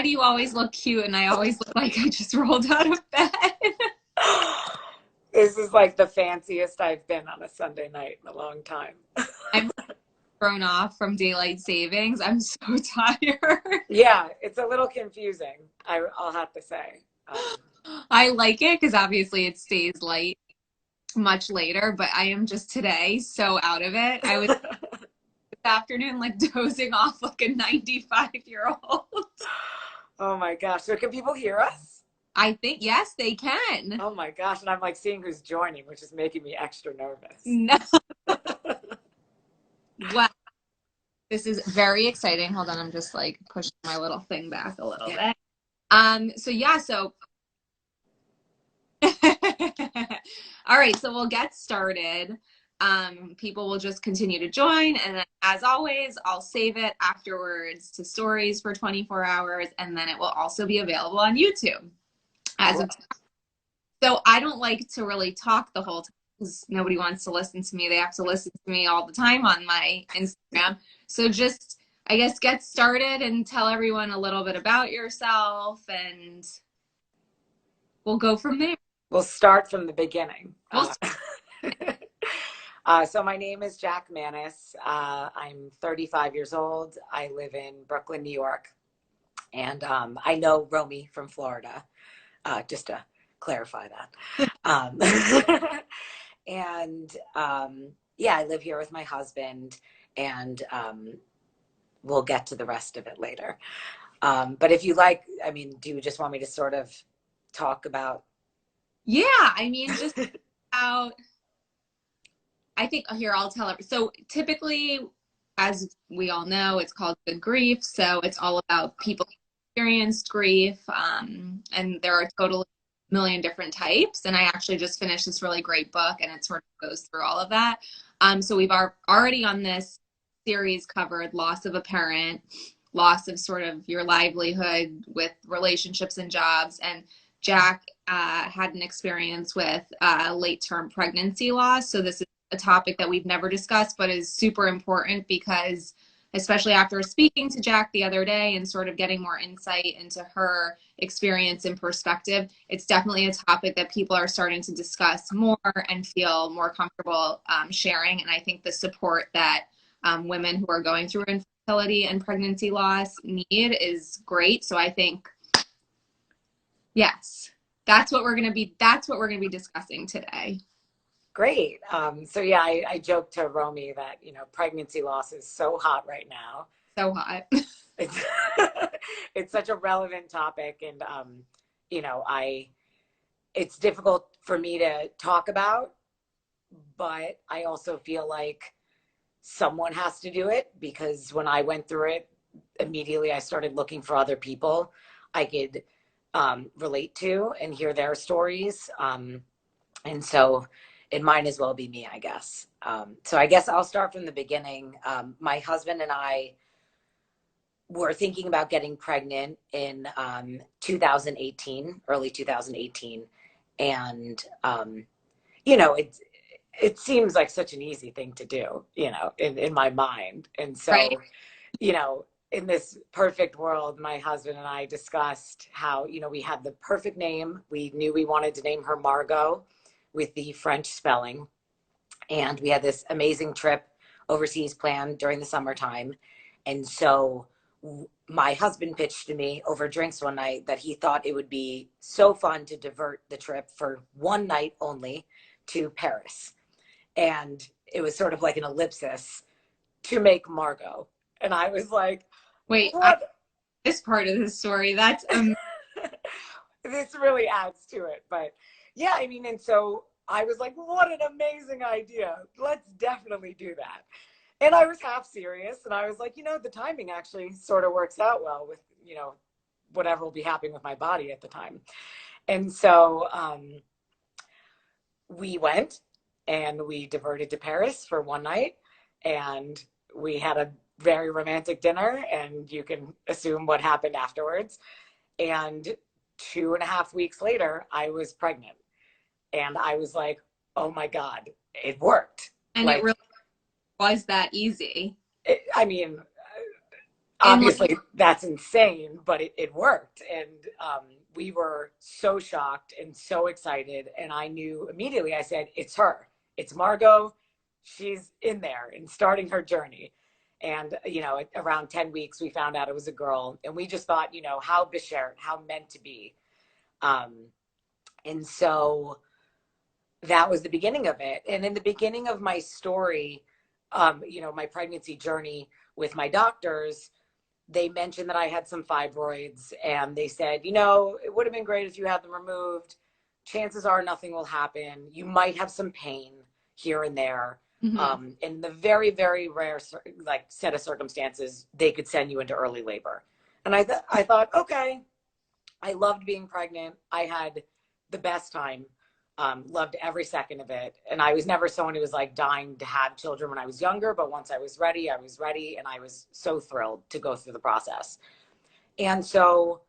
do you always look cute? And I always look like I just rolled out of bed. This is like the fanciest I've been on a Sunday night in a long time. I'm thrown off from daylight savings. I'm so tired. Yeah, it's a little confusing, I'll have to say. I like it because obviously it stays light much later, but I am just today so out of it. I was this afternoon like dozing off like a 95-year-old. Oh my gosh. So can people hear us? I think, yes, they can. Oh my gosh. And I'm like seeing who's joining, which is making me extra nervous. No. Wow. This is very exciting. Hold on, I'm just like pushing my little thing back a little bit. So yeah, so all right, so we'll get started. People will just continue to join, and then as always, I'll save it afterwards to stories for 24 hours, and then it will also be available on YouTube. As of so I don't like to really talk the whole time because nobody wants to listen to me. They have to listen to me all the time on my Instagram. So just, I guess, get started and tell everyone a little bit about yourself, and we'll go from there. We'll start from the beginning. We'll So my name is Jack Manis. I'm 35 years old. I live in Brooklyn, New York. And I know Romy from Florida, just to clarify that. And yeah, I live here with my husband, and we'll get to the rest of it later. But if you like, I mean, do you just want me to sort of talk about? Yeah, I mean, just about, I think here I'll tell it. So typically, as we all know, it's called good grief. So it's all about people who experienced grief, and there are totally a million different types. And I actually just finished this really great book, and it sort of goes through all of that. So we've already on this series covered loss of a parent, loss of sort of your livelihood with relationships and jobs, and Jack had an experience with late-term pregnancy loss. So this is a topic that we've never discussed, but is super important because, especially after speaking to Jack the other day and sort of getting more insight into her experience and perspective, it's definitely a topic that people are starting to discuss more and feel more comfortable sharing. And I think the support that women who are going through infertility and pregnancy loss need is great. So I think, yes, that's what we're going to be discussing today. Great. So yeah, I joked to Romy that, pregnancy loss is so hot right now. So hot. It's, it's such a relevant topic. And, it's difficult for me to talk about, but I also feel like someone has to do it, because when I went through it, immediately I started looking for other people I could relate to and hear their stories. And so it might as well be me, I guess. So I guess I'll start from the beginning. My husband and I were thinking about getting pregnant in 2018, early 2018. And, it seems like such an easy thing to do, in my mind. And so, Right. In this perfect world, my husband and I discussed how, we had the perfect name. We knew we wanted to name her Margot, with the French spelling. And we had this amazing trip overseas planned during the summertime. And so my husband pitched to me over drinks one night that he thought it would be so fun to divert the trip for one night only to Paris. And it was sort of like an ellipsis to make Margot. And I was like, wait, this part of the story, that's this really adds to it. But yeah, I mean, and so I was like, what an amazing idea. Let's definitely do that. And I was half serious, and I was like, the timing actually sort of works out well with, whatever will be happening with my body at the time. And so we went and we diverted to Paris for one night, and we had a very romantic dinner, and you can assume what happened afterwards. And 2.5 weeks later, I was pregnant. And I was like, oh my God, it worked. And like, it really was that easy. I mean, And like, obviously that's insane, but it worked. And we were so shocked and so excited. And I knew immediately, I said, it's her, it's Margot. She's in there and starting her journey. And, you know, at around 10 weeks, we found out it was a girl. And we just thought, you know, how beshert, how meant to be. Um, and so that was the beginning of it. And in the beginning of my story, you know, my pregnancy journey with my doctors, they mentioned that I had some fibroids, and they said, you know, it would have been great if you had them removed. Chances are nothing will happen. You might have some pain here and there. mm-hmm. In the very, very rare like set of circumstances, they could send you into early labor. And I thought, okay, I loved being pregnant. I had the best time. Loved every second of it. And I was never someone who was like dying to have children when I was younger, but once I was ready, and I was so thrilled to go through the process. And so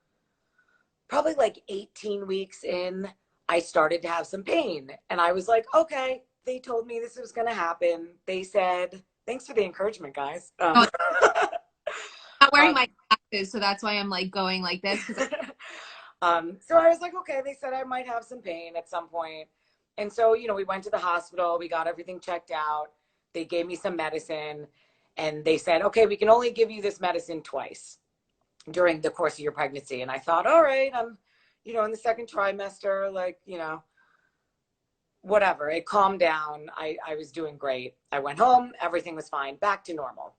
probably like 18 weeks in, I started to have some pain. And I was like, okay, they told me this was going to happen. They said, thanks for the encouragement, guys. Oh, I'm not wearing my glasses, so that's why I'm like going like this. So I was like, okay, they said I might have some pain at some point. And so, you know, we went to the hospital, we got everything checked out. They gave me some medicine, and they said, okay, we can only give you this medicine twice during the course of your pregnancy. And I thought, all right, I'm, you know, in the second trimester, like, you know, whatever. It calmed down. I was doing great. I went home, everything was fine, back to normal.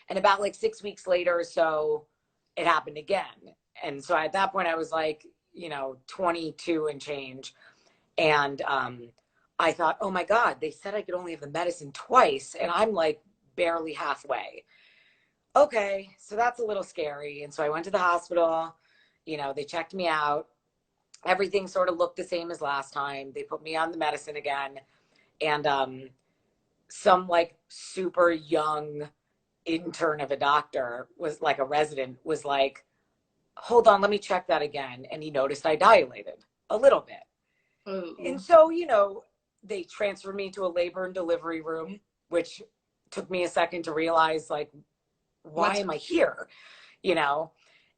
And about like 6 weeks later or so, it happened again. And so at that point I was like, you know, 22 and change. And I thought, oh my God, they said I could only have the medicine twice. And I'm like barely halfway. Okay, so that's a little scary. And so I went to the hospital, you know, they checked me out. Everything sort of looked the same as last time. They put me on the medicine again. And some like super young intern of a doctor was like a resident was like, hold on, let me check that again. And he noticed I dilated a little bit. Ooh. And so, you know, they transferred me to a labor and delivery room, which took me a second to realize, like, why am I here? You know?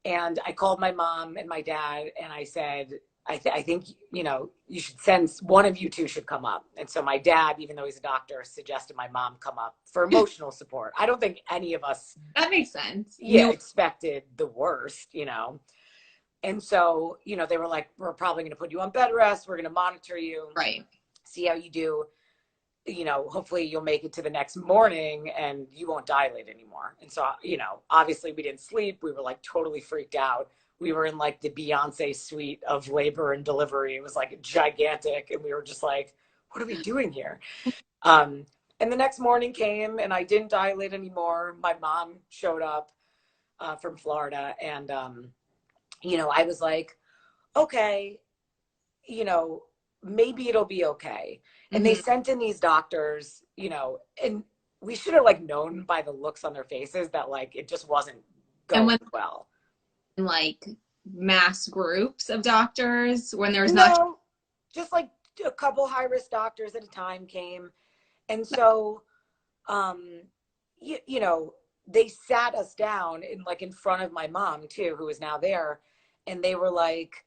And I called my mom and my dad and I said, I think, you know, you should send, one of you two should come up. And so my dad, even though he's a doctor, suggested my mom come up for emotional support. I don't think any of us, That makes sense. yeah, expected the worst, you know? And so, you know, they were like, we're probably going to put you on bed rest. We're going to monitor you, Right. see how you do. You know, hopefully you'll make it to the next morning and you won't dilate anymore. And so, you know, obviously we didn't sleep. We were like totally freaked out. We were in like the Beyonce suite of labor and delivery. It was like gigantic. And we were just like, what are we doing here? And the next morning came and I didn't dilate anymore. My mom showed up from Florida. And, you know, I was like, okay, you know, maybe it'll be okay. And they sent in these doctors, you know, and we should have like known by the looks on their faces that like it just wasn't going well. Like mass groups of doctors when there's no, just like a couple high risk doctors at a time came. And so, you know, they sat us down in like in front of my mom too, who is now there. And they were like,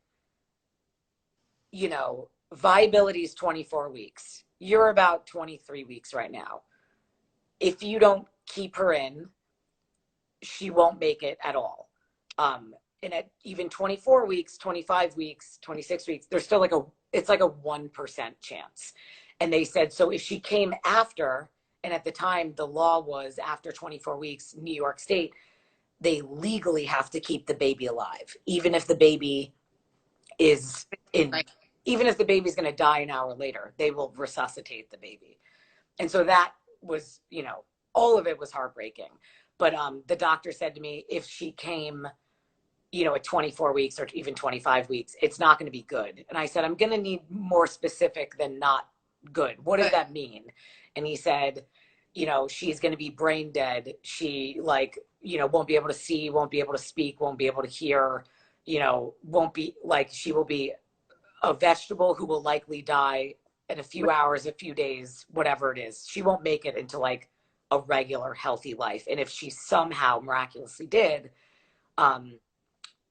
you know, viability is 24 weeks. You're about 23 weeks right now. If you don't keep her in, she won't make it at all. And at even 24 weeks, 25 weeks, 26 weeks, there's still like it's like a 1% chance. And they said, so if she came after, and at the time the law was after 24 weeks, New York State, they legally have to keep the baby alive, even if the baby is in, even if the baby's going to die an hour later, they will resuscitate the baby. And so that was, you know, all of it was heartbreaking. But the doctor said to me, if she came, you know, at 24 weeks or even 25 weeks, it's not going to be good. And I said, I'm going to need more specific than not good. What does that mean? And he said, you know, she's going to be brain dead. She like, you know, won't be able to see, won't be able to speak, won't be able to hear, you know, won't be like, she will be a vegetable who will likely die in a few hours, a few days, whatever it is. She won't make it into like a regular healthy life. And if she somehow miraculously did,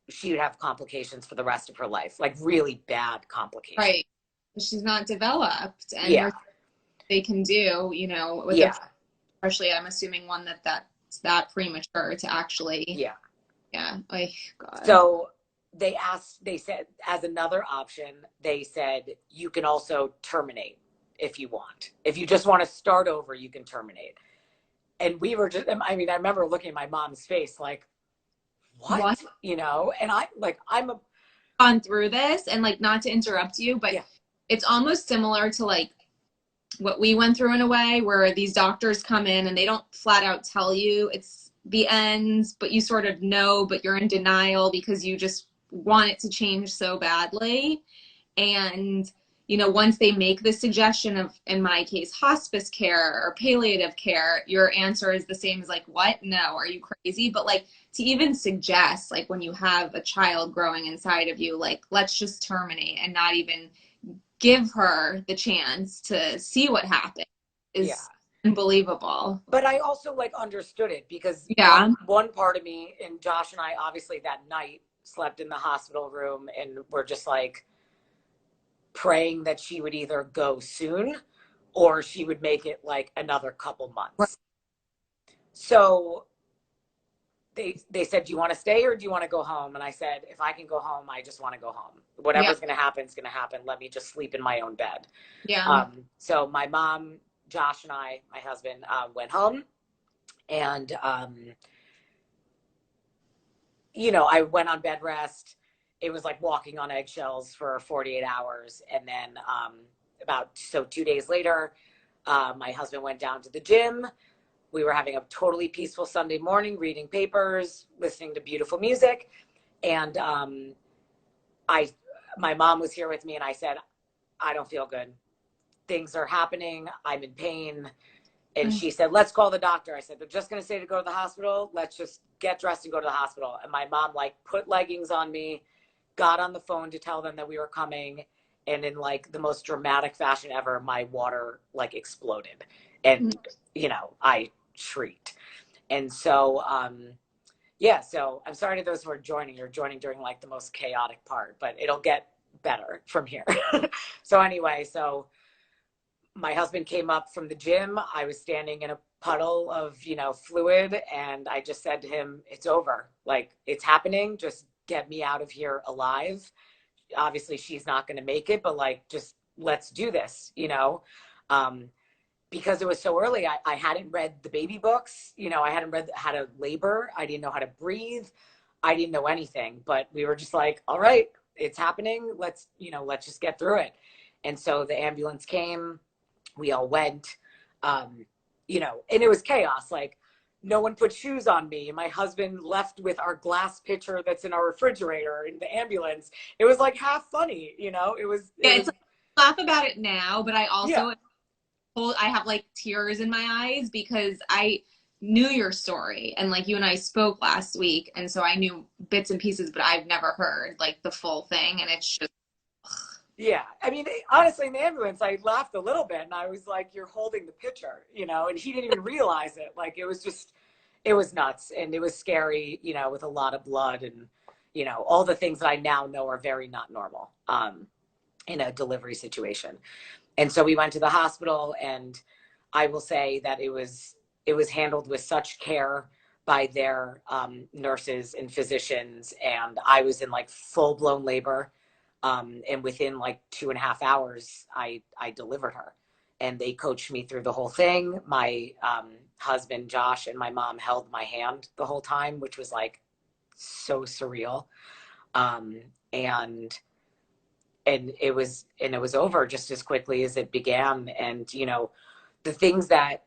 she would have complications for the rest of her life, like really bad complications. Right. She's not developed, and Yeah. there's they can do, you know, with Yeah. especially I'm assuming one that's that premature to actually, Yeah. yeah, like God. So they said, as another option, they said, you can also terminate if you want. If you just want to start over, you can terminate. And we were just, I mean, I remember looking at my mom's face like, what? What? You know, and I like, Gone through this, and like, not to interrupt you, but yeah, it's almost similar to like what we went through in a way, where these doctors come in and they don't flat out tell you it's the end, but you sort of know, but you're in denial because you just want it to change so badly. And, you know, once they make the suggestion of, in my case, hospice care or palliative care, your answer is the same as like, what? No, are you crazy? But like, to even suggest, like, when you have a child growing inside of you, like, let's just terminate and not even give her the chance to see what happens yeah. is unbelievable. But I also like understood it because Yeah. one part of me, and Josh and I obviously that night slept in the hospital room and we're just like praying that she would either go soon or she would make it like another couple months. So they said, do you want to stay or do you want to go home? And I said, if I can go home, I just want to go home. Yeah. Whatever's going to happen is going to happen. Let me just sleep in my own bed. Yeah. So my mom, Josh, and I, my husband, went home. And, you know, I went on bed rest. It was like walking on eggshells for 48 hours. And then 2 days later, my husband went down to the gym. We were having a totally peaceful Sunday morning, reading papers, listening to beautiful music. And my mom was here with me and I said, I don't feel good. Things are happening. I'm in pain. And she said, let's call the doctor. I said, they're just going to say to go to the hospital. Let's just get dressed and go to the hospital. And my mom like put leggings on me, got on the phone to tell them that we were coming. And in like the most dramatic fashion ever, my water like exploded. And, you know, I shrieked. And so, yeah, so I'm sorry to those who are joining. You're joining during like the most chaotic part, but it'll get better from here. So anyway, so my husband came up from the gym. I was standing in a puddle of, you know, fluid. And I just said to him, it's over. Like, it's happening. Just get me out of here alive. Obviously, she's not going to make it, but like, just let's do this, you know? Because it was so early, I hadn't read the baby books. You know, I hadn't read how to labor. I didn't know how to breathe. I didn't know anything, but we were just like, all right, it's happening. Let's just get through it. And so the ambulance came. We all went, you know, and it was chaos. Like, no one put shoes on me. My husband left with our glass pitcher that's in our refrigerator in the ambulance. It was like half funny, you know, It's like, laugh about it now, but I yeah. also, I have like tears in my eyes because I knew your story, and like you and I spoke last week, and so I knew bits and pieces, but I've never heard like the full thing, and it's just, Yeah. I mean, honestly, in the ambulance, I laughed a little bit and I was like, you're holding the pitcher, you know, and he didn't even realize it. Like, it was nuts and it was scary, you know, with a lot of blood and, you know, all the things that I now know are very not normal in a delivery situation. And so we went to the hospital, and I will say that it was handled with such care by their nurses and physicians. And I was in like full blown labor. And within like 2.5 hours, I delivered her, and they coached me through the whole thing. My husband, Josh, and my mom held my hand the whole time, which was like so surreal. And it was over just as quickly as it began. And, you know, the things that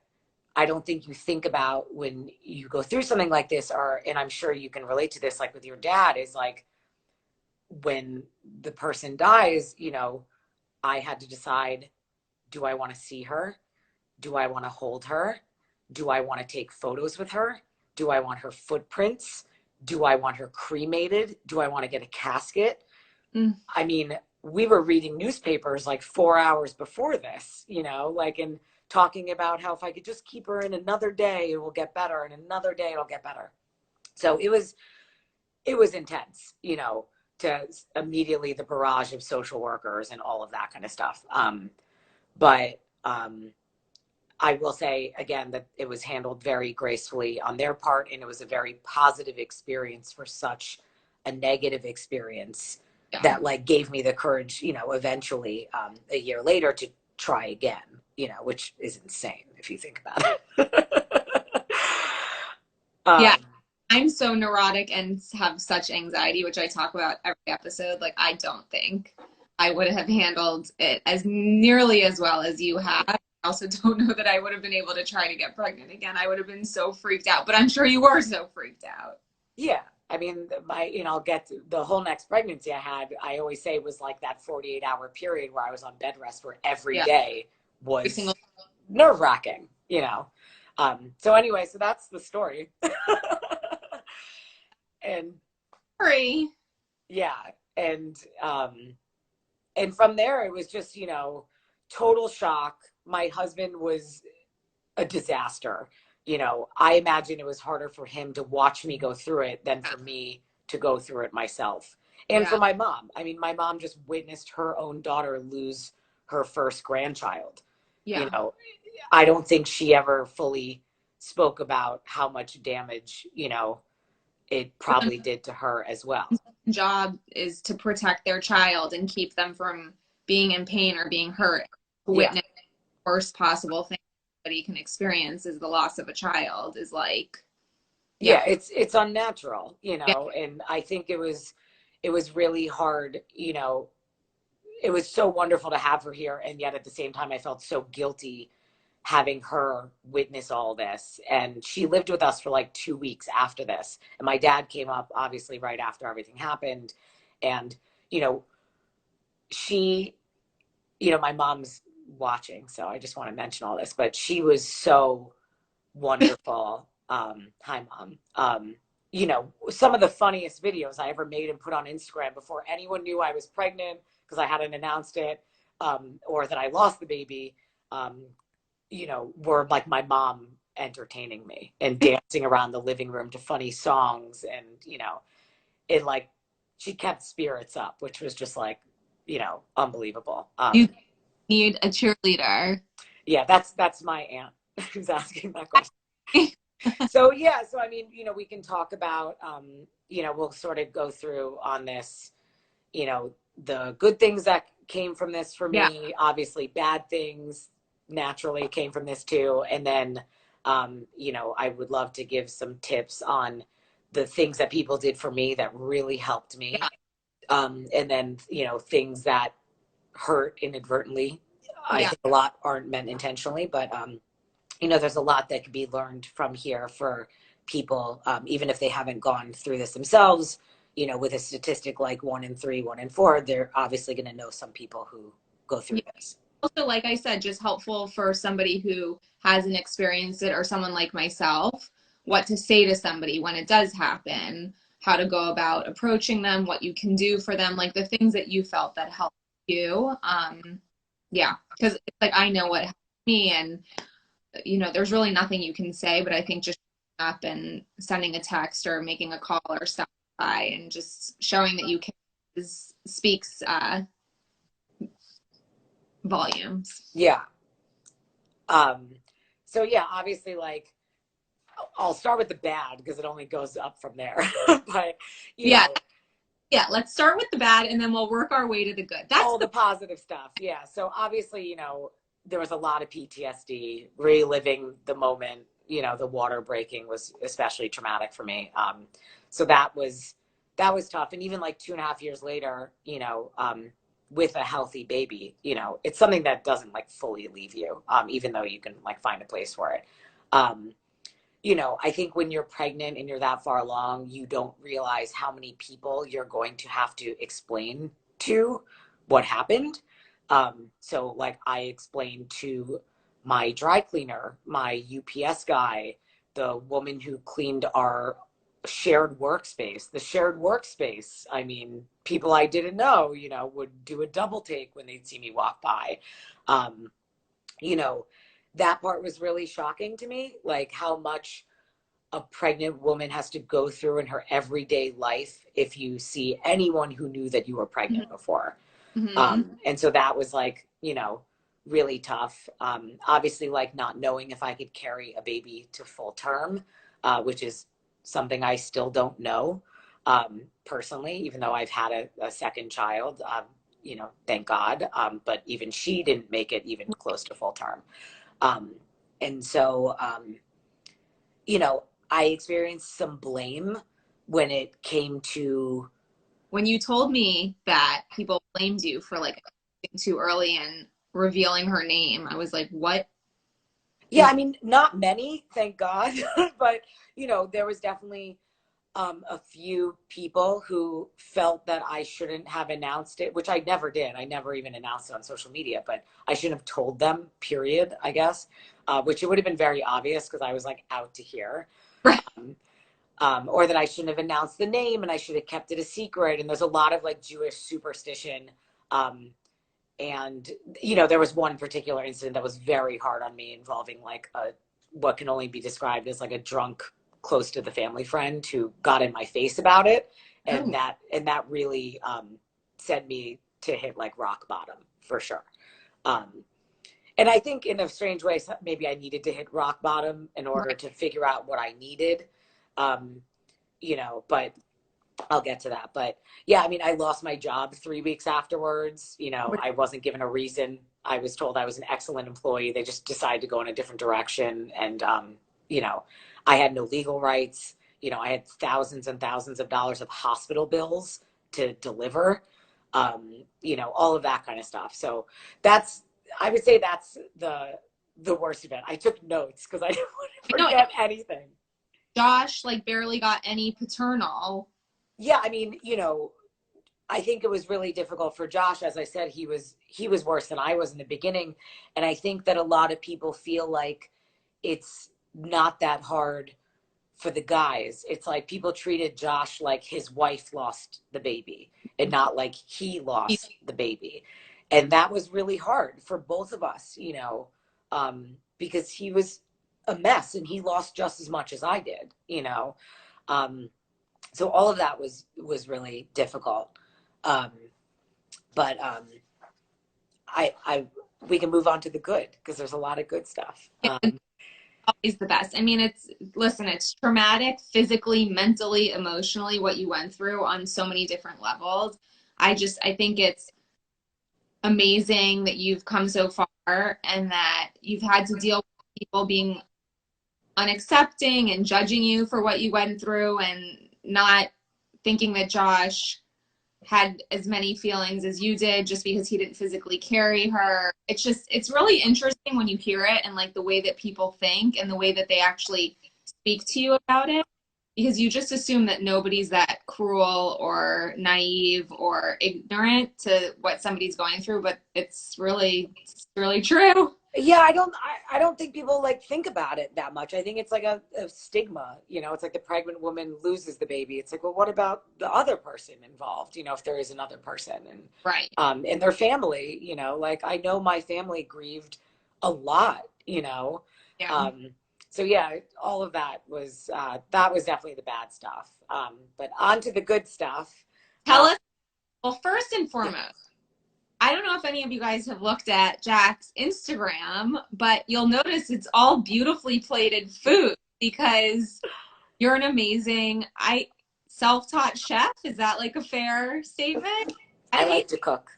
I don't think you think about when you go through something like this are, and I'm sure you can relate to this, like with your dad, is like, when the person dies, you know, I had to decide, do I want to see her? Do I want to hold her? Do I want to take photos with her? Do I want her footprints? Do I want her cremated? Do I want to get a casket? I mean, we were reading newspapers like 4 hours before this, you know, like, and talking about how if I could just keep her in another day, it will get better, and another day it'll get better. So it was intense, you know, to immediately the barrage of social workers and all of that kind of stuff. But I will say again that it was handled very gracefully on their part, and it was a very positive experience for such a negative experience Yeah. that like gave me the courage, you know, eventually a year later to try again, you know, which is insane if you think about it. Yeah. um, I'm so neurotic and have such anxiety, which I talk about every episode. Like, I don't think I would have handled it as nearly as well as you have. I also don't know that I would have been able to try to get pregnant again. I would have been so freaked out, but I'm sure you were so freaked out. yeah. I mean, you know, I'll get to the whole next pregnancy I had, I always say was like that 48-hour period where I was on bed rest where every Yeah. day Every was single nerve wracking, you know? So anyway, so that's the story. And story. yeah. And from there, it was just, you know, total shock. My husband was a disaster. You know, I imagine it was harder for him to watch me go through it than for me to go through it myself. And Yeah. for my mom, I mean, my mom just witnessed her own daughter lose her first grandchild. You Yeah. know, I don't think she ever fully spoke about how much damage, you know, it probably did to her as well. Job is to protect their child and keep them from being in pain or being hurt. Yeah. Witness the worst possible thing anybody can experience is the loss of a child. Is like, yeah, Yeah, it's unnatural, you yeah, know, and I think it was really hard, you know. It was so wonderful to have her here, and yet at the same time I felt so guilty having her witness all this. And she lived with us for like 2 weeks after this, and my dad came up obviously right after everything happened. And you know, she, you know, my mom's watching, so I just want to mention all this, but she was so wonderful. Hi mom. You know, some of the funniest videos I ever made and put on Instagram before anyone knew I was pregnant, because I hadn't announced it, or that I lost the baby, um, you know, were like my mom entertaining me and dancing around the living room to funny songs. And, you know, it like, she kept spirits up, which was just like, you know, unbelievable. you need a cheerleader. Yeah, that's my aunt who's asking that question. So yeah, so I mean, you know, we can talk about, you know, we'll sort of go through on this, you know, the good things that came from this for Yeah, me, obviously bad things naturally came from this too. And then, you know, I would love to give some tips on the things that people did for me that really helped me. yeah, And then, you know, things that hurt inadvertently. I yeah, think a lot aren't meant intentionally, but, you know, there's a lot that could be learned from here for people, even if they haven't gone through this themselves. You know, with a statistic like 1 in 3, 1 in 4, they're obviously going to know some people who go through yeah. this. Also, like I said, just helpful for somebody who hasn't experienced it or someone like myself, what to say to somebody when it does happen, how to go about approaching them, what you can do for them, like the things that you felt that helped you. Yeah, because it's like I know what helped me, and you know, there's really nothing you can say, but I think just up and sending a text or making a call or stop by and just showing that you can speaks volumes. Yeah. Um, so yeah, obviously, like, I'll start with the bad because it only goes up from there. But you Yeah, know, yeah. Let's start with the bad and then we'll work our way to the good. That's all the positive stuff. Yeah. So obviously, you know, there was a lot of PTSD, reliving the moment. You know, the water breaking was especially traumatic for me. So that was tough. And even like 2.5 years later, you know, with a healthy baby, you know, it's something that doesn't like fully leave you, even though you can like find a place for it. Um, you know, I think when you're pregnant and you're that far along, you don't realize how many people you're going to have to explain to what happened. So, like, I explained to my dry cleaner, my UPS guy, the woman who cleaned our shared workspace, the shared workspace. I mean, people I didn't know, you know, would do a double take when they'd see me walk by. You know, that part was really shocking to me, like how much a pregnant woman has to go through in her everyday life if you see anyone who knew that you were pregnant before. Mm-hmm. And so that was like, really tough. Obviously, like not knowing if I could carry a baby to full term, which is something I still don't know personally, even though I've had a second child, thank God. But even she didn't make it even close to full term. Um, and so, I experienced some blame when it came to. When you told me that people blamed you for like too early and revealing her name, I was like, what Yeah, is I mean, not many, thank God, but there was definitely a few people who felt that I shouldn't have announced it, which I never did. I never even announced it on social media, but I shouldn't have told them, period, I guess, which it would have been very obvious because I was like out to here. right? Um, or that I shouldn't have announced the name and I should have kept it a secret. And there's a lot of like Jewish superstition. Um, and, there was one particular incident that was very hard on me involving like what can only be described as like a drunk, close to the family friend who got in my face about it. And Oh, that really sent me to hit like rock bottom for sure. Um, and I think in a strange way, maybe I needed to hit rock bottom in order right. to figure out what I needed. Um, but I'll get to that. But yeah, I mean, I lost my job 3 weeks afterwards. I wasn't given a reason. I was told I was an excellent employee. They just decided to go in a different direction. And, you know, I had no legal rights. I had thousands and thousands of dollars of hospital bills to deliver, all of that kind of stuff. So I would say that's the worst event. I took notes because I didn't want to I know forget anything. Josh like barely got any paternal. Yeah, I mean, I think it was really difficult for Josh. As I said, he was worse than I was in the beginning, and I think that a lot of people feel like it's not that hard for the guys. It's like people treated Josh like his wife lost the baby and not like he lost the baby. And that was really hard for both of us, because he was a mess and he lost just as much as I did. Um, so all of that was really difficult. Um, but I we can move on to the good because there's a lot of good stuff. It's always the best. I mean, listen, it's traumatic physically, mentally, emotionally, what you went through on so many different levels. I think it's amazing that you've come so far and that you've had to deal with people being unaccepting and judging you for what you went through and not thinking that Josh had as many feelings as you did just because he didn't physically carry her. It's really interesting when you hear it and like the way that people think and the way that they actually speak to you about it because you just assume that nobody's that cruel or naive or ignorant to what somebody's going through, but it's really true. Yeah, I don't think people like think about it that much. I think it's like a stigma. It's like the pregnant woman loses the baby. It's like, well, what about the other person involved? If there is another person Right. and their family. Like I know my family grieved a lot. Yeah. Um, so yeah, all of that was definitely the bad stuff. But on to the good stuff. Tell Uh, us, well, first and yeah. foremost, I don't know if any of you guys have looked at Jack's Instagram, but you'll notice it's all beautifully plated food because you're an amazing self-taught chef. Is that like a fair statement? I I hate like to cook.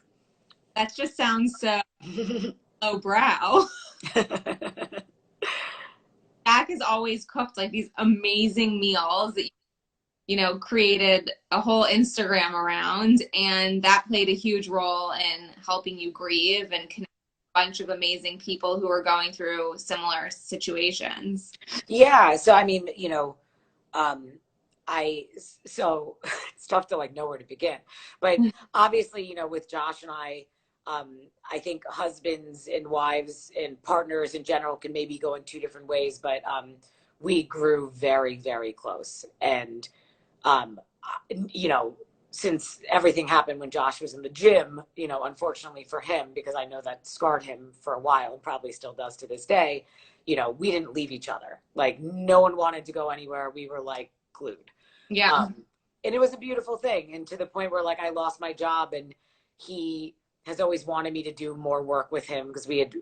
that just sounds so low brow. Jack has always cooked like these amazing meals that created a whole Instagram around, and that played a huge role in helping you grieve and connect with a bunch of amazing people who are going through similar situations. Yeah. So I mean, um, so it's tough to like know where to begin, but obviously, with Josh and I think husbands and wives and partners in general can maybe go in two different ways, but we grew very, very close, and um, you know, since everything happened when Josh was in the gym, you know, unfortunately for him, because I know that scarred him for a while and probably still does to this day, you know, we didn't leave each other. Like no one wanted to go anywhere. We were like glued. Yeah. And it was a beautiful thing. And to the point where like I lost my job, and he has always wanted me to do more work with him because we had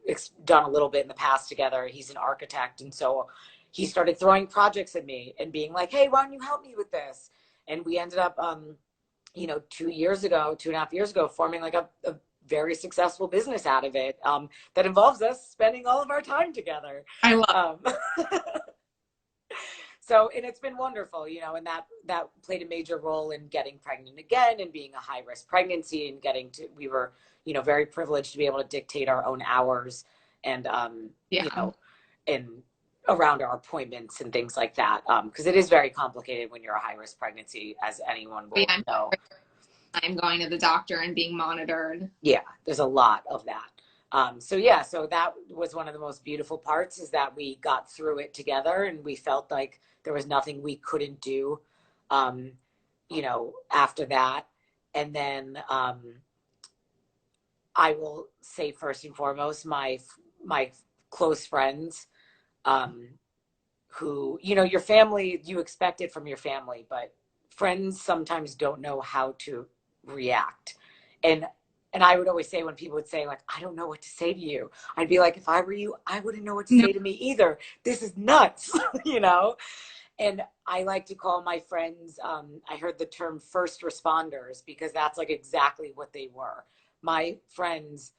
done a little bit in the past together. He's an architect. And so he started throwing projects at me and being like, hey, why don't you help me with this? And we ended up, you know, 2.5 years ago, forming like a very successful business out of it, that involves us spending all of our time together. I love So, and it's been wonderful, you know, and that played a major role in getting pregnant again and being a high risk pregnancy and we were, you know, very privileged to be able to dictate our own hours and, yeah. you know, and around our appointments and things like that. Cause it is very complicated when you're a high risk pregnancy, as anyone will know. I'm going to the doctor and being monitored. Yeah. There's a lot of that. So yeah, so that was one of the most beautiful parts, is that we got through it together and we felt like there was nothing we couldn't do, you know, after that. And then, I will say first and foremost, my close friends, who, you know, your family, you expect it from your family, but friends sometimes don't know how to react. And I would always say, when people would say like, I don't know what to say to you, I'd be like, if I were you, I wouldn't know what to say to me either. This is nuts, you know? And I like to call my friends, I heard the term first responders, because that's like exactly what they were. My friends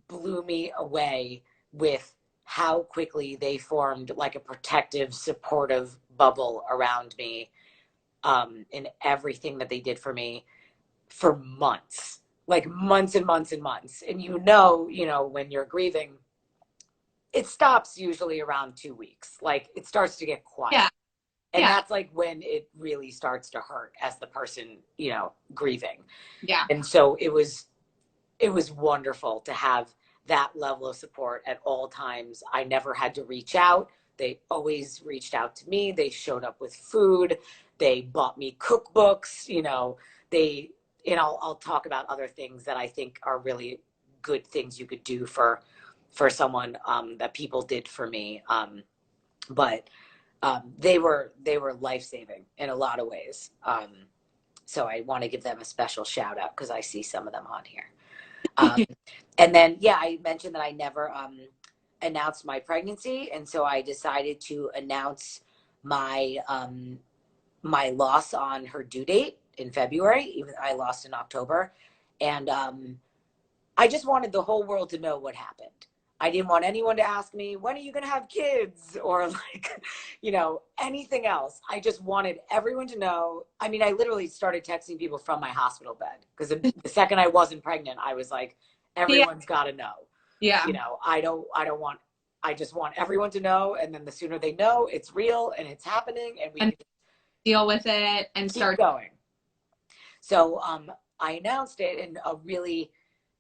blew me away with how quickly they formed like a protective, supportive bubble around me, in everything that they did for me for months, like months and months and months. And you know, when you're grieving, it stops usually around 2 weeks. Like it starts to get quiet. Yeah. And that's like when it really starts to hurt as the person, you know, grieving. Yeah. And so it was wonderful to have that level of support at all times. I never had to reach out. They always reached out to me. They showed up with food. They bought me cookbooks, you know, I'll talk about other things that I think are really good things you could do for someone, that people did for me. But they were life-saving in a lot of ways. So I want to give them a special shout out because I see some of them on here. And then, yeah, I mentioned that I never announced my pregnancy. And so I decided to announce my my loss on her due date in February. Even I lost in October. And I just wanted the whole world to know what happened. I didn't want anyone to ask me, when are you going to have kids? Or like, you know, anything else. I just wanted everyone to know. I mean, I literally started texting people from my hospital bed, because the second I wasn't pregnant, I was like, everyone's got to know. Yeah. You know, I just want everyone to know. And then the sooner they know, it's real and it's happening, and we can deal with it and start going. So I announced it, and a really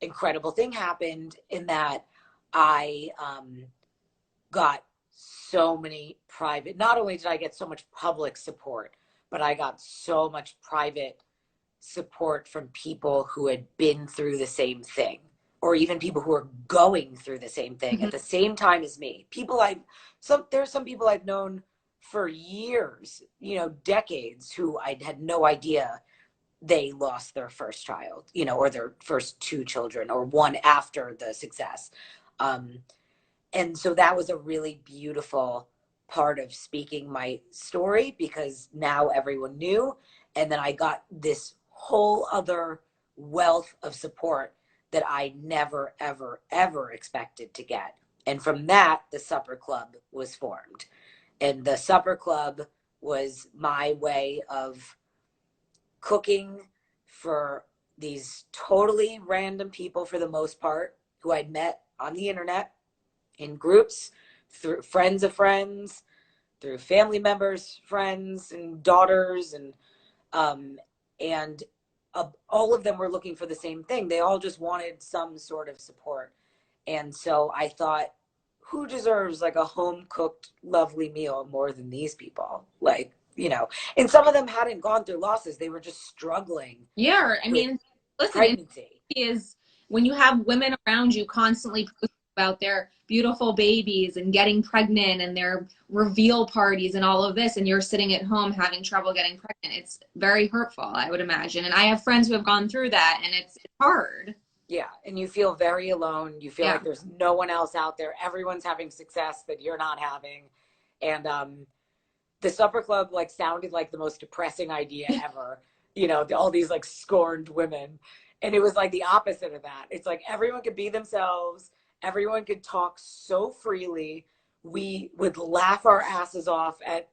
incredible thing happened in that I got so many private, not only did I get so much public support, but I got so much private support from people who had been through the same thing, or even people who are going through the same thing at the same time as me. There's some people I've known for years, you know, decades, who I had no idea they lost their first child, you know, or their first two children, or one after the success. And so that was a really beautiful part of speaking my story, because now everyone knew. And then I got this whole other wealth of support that I never, ever, ever expected to get. And from that, the Supper Club was formed. And the Supper Club was my way of cooking for these totally random people, for the most part, who I'd met on the internet, in groups, through friends of friends, through family members, friends and daughters, and all of them were looking for the same thing. They all just wanted some sort of support. And so I thought, who deserves like a home cooked, lovely meal more than these people? Like, and some of them hadn't gone through losses. They were just struggling Yeah, I with mean, listen, pregnancy. is when you have women around you constantly posting about their beautiful babies and getting pregnant and their reveal parties and all of this, and you're sitting at home having trouble getting pregnant. It's very hurtful, I would imagine. And I have friends who have gone through that, and it's hard. Yeah. And you feel very alone. You feel Yeah. like there's no one else out there. Everyone's having success that you're not having. And the supper club like sounded like the most depressing idea ever. All these like scorned women. And it was like the opposite of that. It's like everyone could be themselves. Everyone could talk so freely. We would laugh our asses off at,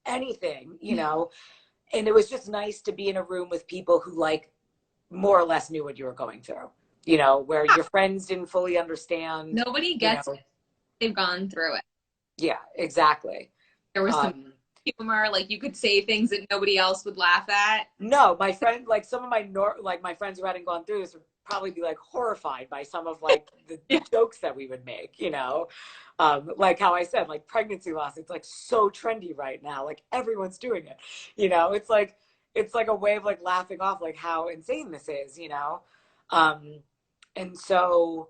anything, and it was just nice to be in a room with people who like more or less knew what you were going through, where your friends didn't fully understand, Nobody you gets know. it. They've gone through it. Yeah, exactly. There was some Um, humor, like you could say things that nobody else would laugh at. no, my friend, like some of my friends who hadn't gone through this would probably be like horrified by some of like the Yeah. jokes that we would make, like how I said, like pregnancy loss, it's like so trendy right now. Like everyone's doing it, it's like a way of like laughing off like how insane this is. Um, and so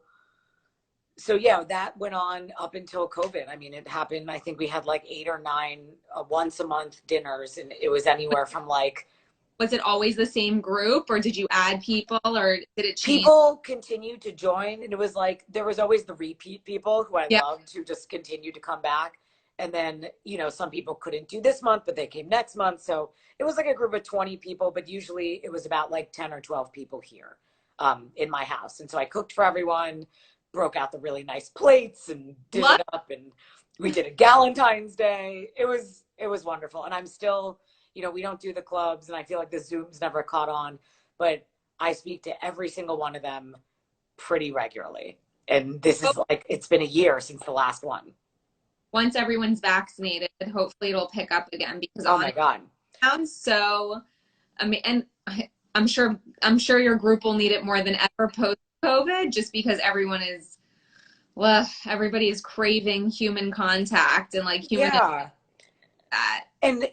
yeah, that went on up until COVID. I mean, it happened. I think we had like 8 or 9 once a month dinners, and it was anywhere from like Was it always the same group, or did you add people, or did it change? people continued to join, and it was like there was always the repeat people who I Yeah. loved who just continued to come back. And then, some people couldn't do this month, but they came next month. So it was like a group of 20 people, but usually it was about like 10 or 12 people here in my house. And so I cooked for everyone, broke out the really nice plates and did Love. it up. And we did a Galentine's Day. It was wonderful. And I'm still, we don't do the clubs, and I feel like the Zooms never caught on, but I speak to every single one of them pretty regularly. And this is like, it's been a year since the last one. Once everyone's vaccinated, hopefully it'll pick up again because Oh my God. it sounds so. I mean, and I'm sure your group will need it more than ever post COVID, just because everybody is craving human contact and like human Yeah. that. And,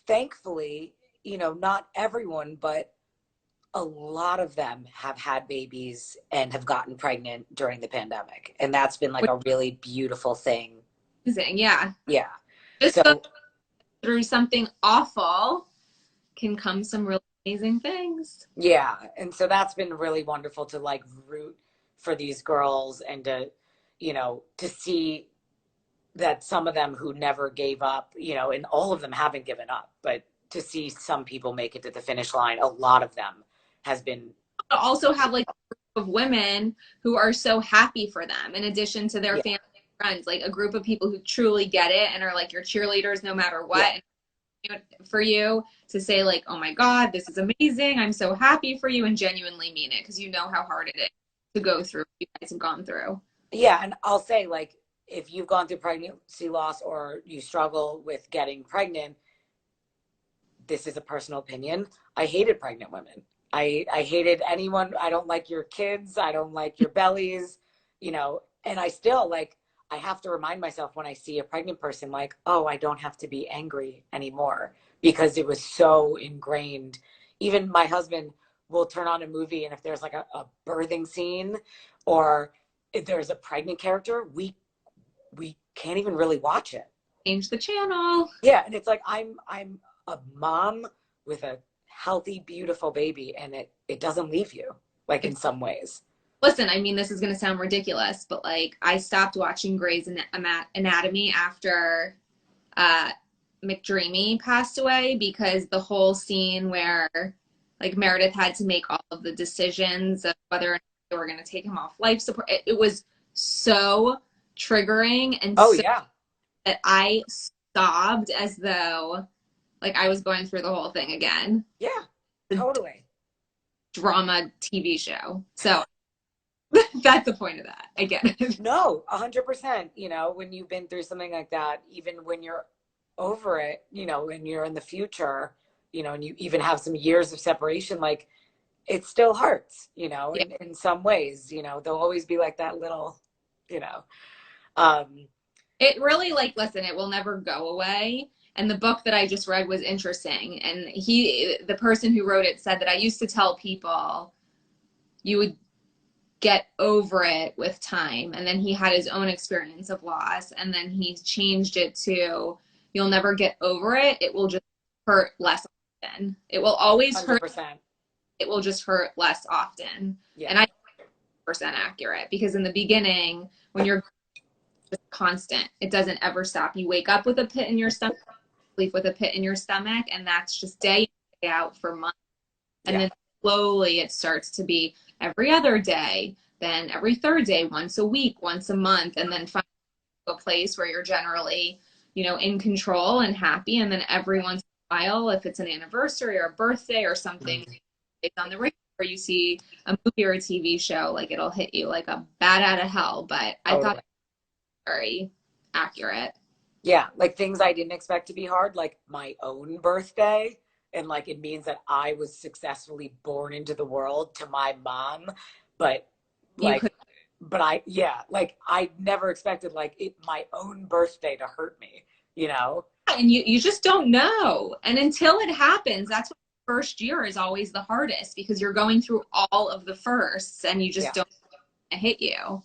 thankfully, not everyone, but a lot of them have had babies and have gotten pregnant during the pandemic. And that's been like a really beautiful thing. Amazing, yeah. Yeah. Just go So, through something awful can come some really amazing things. yeah. And so that's been really wonderful to like root for these girls and to see that some of them who never gave up, and all of them haven't given up, but to see some people make it to the finish line, a lot of them has been. But also have like a group of women who are so happy for them, in addition to their Yeah. family and friends, like a group of people who truly get it and are like your cheerleaders no matter what. Yeah. And for you to say like, oh my God, this is amazing, I'm so happy for you, and genuinely mean it, because you know how hard it is to go through what you guys have gone through. Yeah. And I'll say, like, if you've gone through pregnancy loss or you struggle with getting pregnant, this is a personal opinion. I hated pregnant women. I hated anyone. I don't like your kids. I don't like your bellies, and I still like, I have to remind myself when I see a pregnant person, like, oh, I don't have to be angry anymore, because it was so ingrained. Even my husband will turn on a movie, and if there's like a birthing scene or if there's a pregnant character, we can't even really watch it. Change the channel. Yeah, and it's like I'm a mom with a healthy, beautiful baby, and it doesn't leave you, like, in some ways. Listen, I mean, this is going to sound ridiculous, but like I stopped watching Grey's Anatomy after McDreamy passed away, because the whole scene where like Meredith had to make all of the decisions of whether or not they were going to take him off life support, it was so triggering, and Oh so yeah. that I sobbed as though like I was going through the whole thing again. Yeah, totally. Drama TV show. So that's the point of that. I get it. No, 100%. When you've been through something like that, even when you're over it, and you're in the future, and you even have some years of separation, like, it still hurts, Yeah. in some ways. There'll always be like that little, you know, um, It really, like, listen, it will never go away. And the book that I just read was interesting. And the person who wrote it said that I used to tell people you would get over it with time. And then he had his own experience of loss. And then he changed it to you'll never get over it. It will just hurt less often. It will always hurt. 100%. It will just hurt less often. Yeah. And I 100% accurate because in the beginning, when you're just constant, it doesn't ever stop. You wake up with a pit in your stomach, sleep with a pit in your stomach, and that's just day in, day out for months. And then slowly it starts to be every other day, then every third day, once a week, once a month, and then finally a place where you're generally, in control and happy. And then every once in a while, if it's an anniversary or a birthday or something, it's on the radio or you see a movie or a TV show, like it'll hit you like a bat out of hell. But I thought it was very accurate. Yeah, like things I didn't expect to be hard, like my own birthday. And like it means that I was successfully born into the world to my mom. But like, like I never expected my own birthday to hurt me, And you just don't know. And until it happens, that's what the first year is always the hardest because you're going through all of the firsts and you just don't hit you.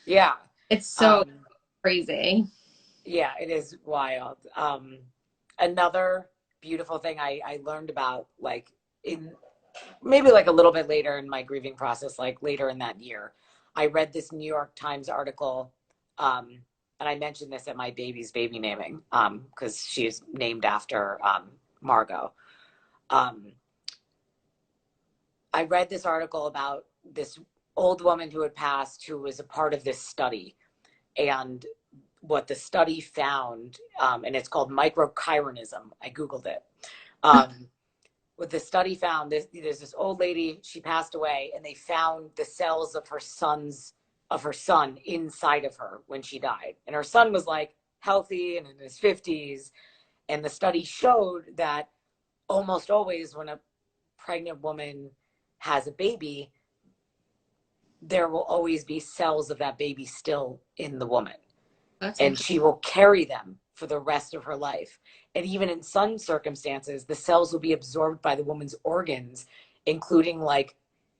Yeah. It's so crazy. Yeah, it is wild. Another beautiful thing I learned about in maybe a little bit later in my grieving process, later in that year, I read this New York Times article. And I mentioned this at my baby's baby naming, because she's named after Margot. I read this article about this old woman who had passed who was a part of this study. And what the study found, and it's called microchironism. I Googled it. What the study found, there's this old lady, she passed away, and they found the cells of her son inside of her when she died. And her son was healthy and in his 50s. And the study showed that almost always when a pregnant woman has a baby, there will always be cells of that baby still in the woman. And she will carry them for the rest of her life. And even in some circumstances, the cells will be absorbed by the woman's organs, including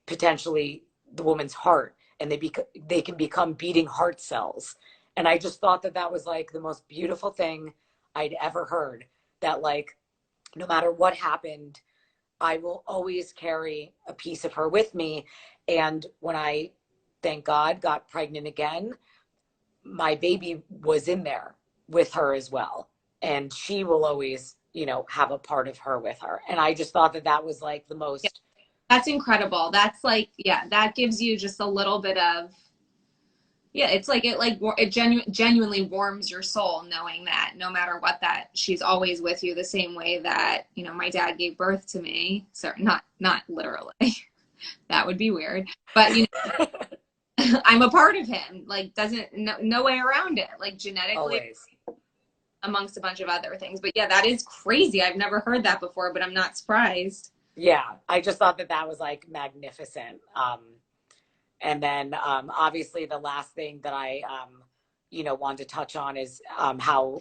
potentially the woman's heart. And they can become beating heart cells. And I just thought that was the most beautiful thing I'd ever heard, that no matter what happened, I will always carry a piece of her with me. And when I, thank God, got pregnant again, my baby was in there with her as well. And she will always, have a part of her with her. And I just thought that was the most. Yeah, that's incredible. That's that gives you just a little bit of, it's it genuinely warms your soul knowing that no matter what, that she's always with you the same way that, my dad gave birth to me. So not literally, that would be weird, but I'm a part of him, no way around it, genetically. Always. Amongst a bunch of other things. But yeah, that is crazy. I've never heard that before, but I'm not surprised. Yeah, I just thought that was magnificent. And then obviously the last thing that I wanted to touch on is how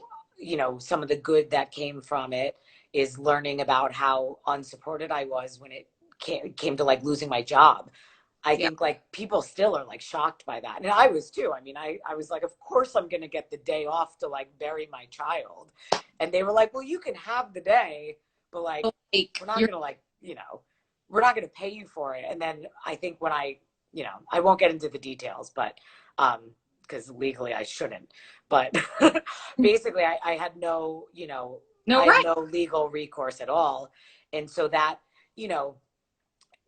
some of the good that came from it is learning about how unsupported I was when it came to losing my job. I think people still are shocked by that. And I was too. I mean, I was of course I'm going to get the day off to bury my child. And they were well, you can have the day, but we're not going to we're not going to pay you for it. And then I think when I won't get into the details, but because legally I shouldn't, but basically I had no legal recourse at all. And so that,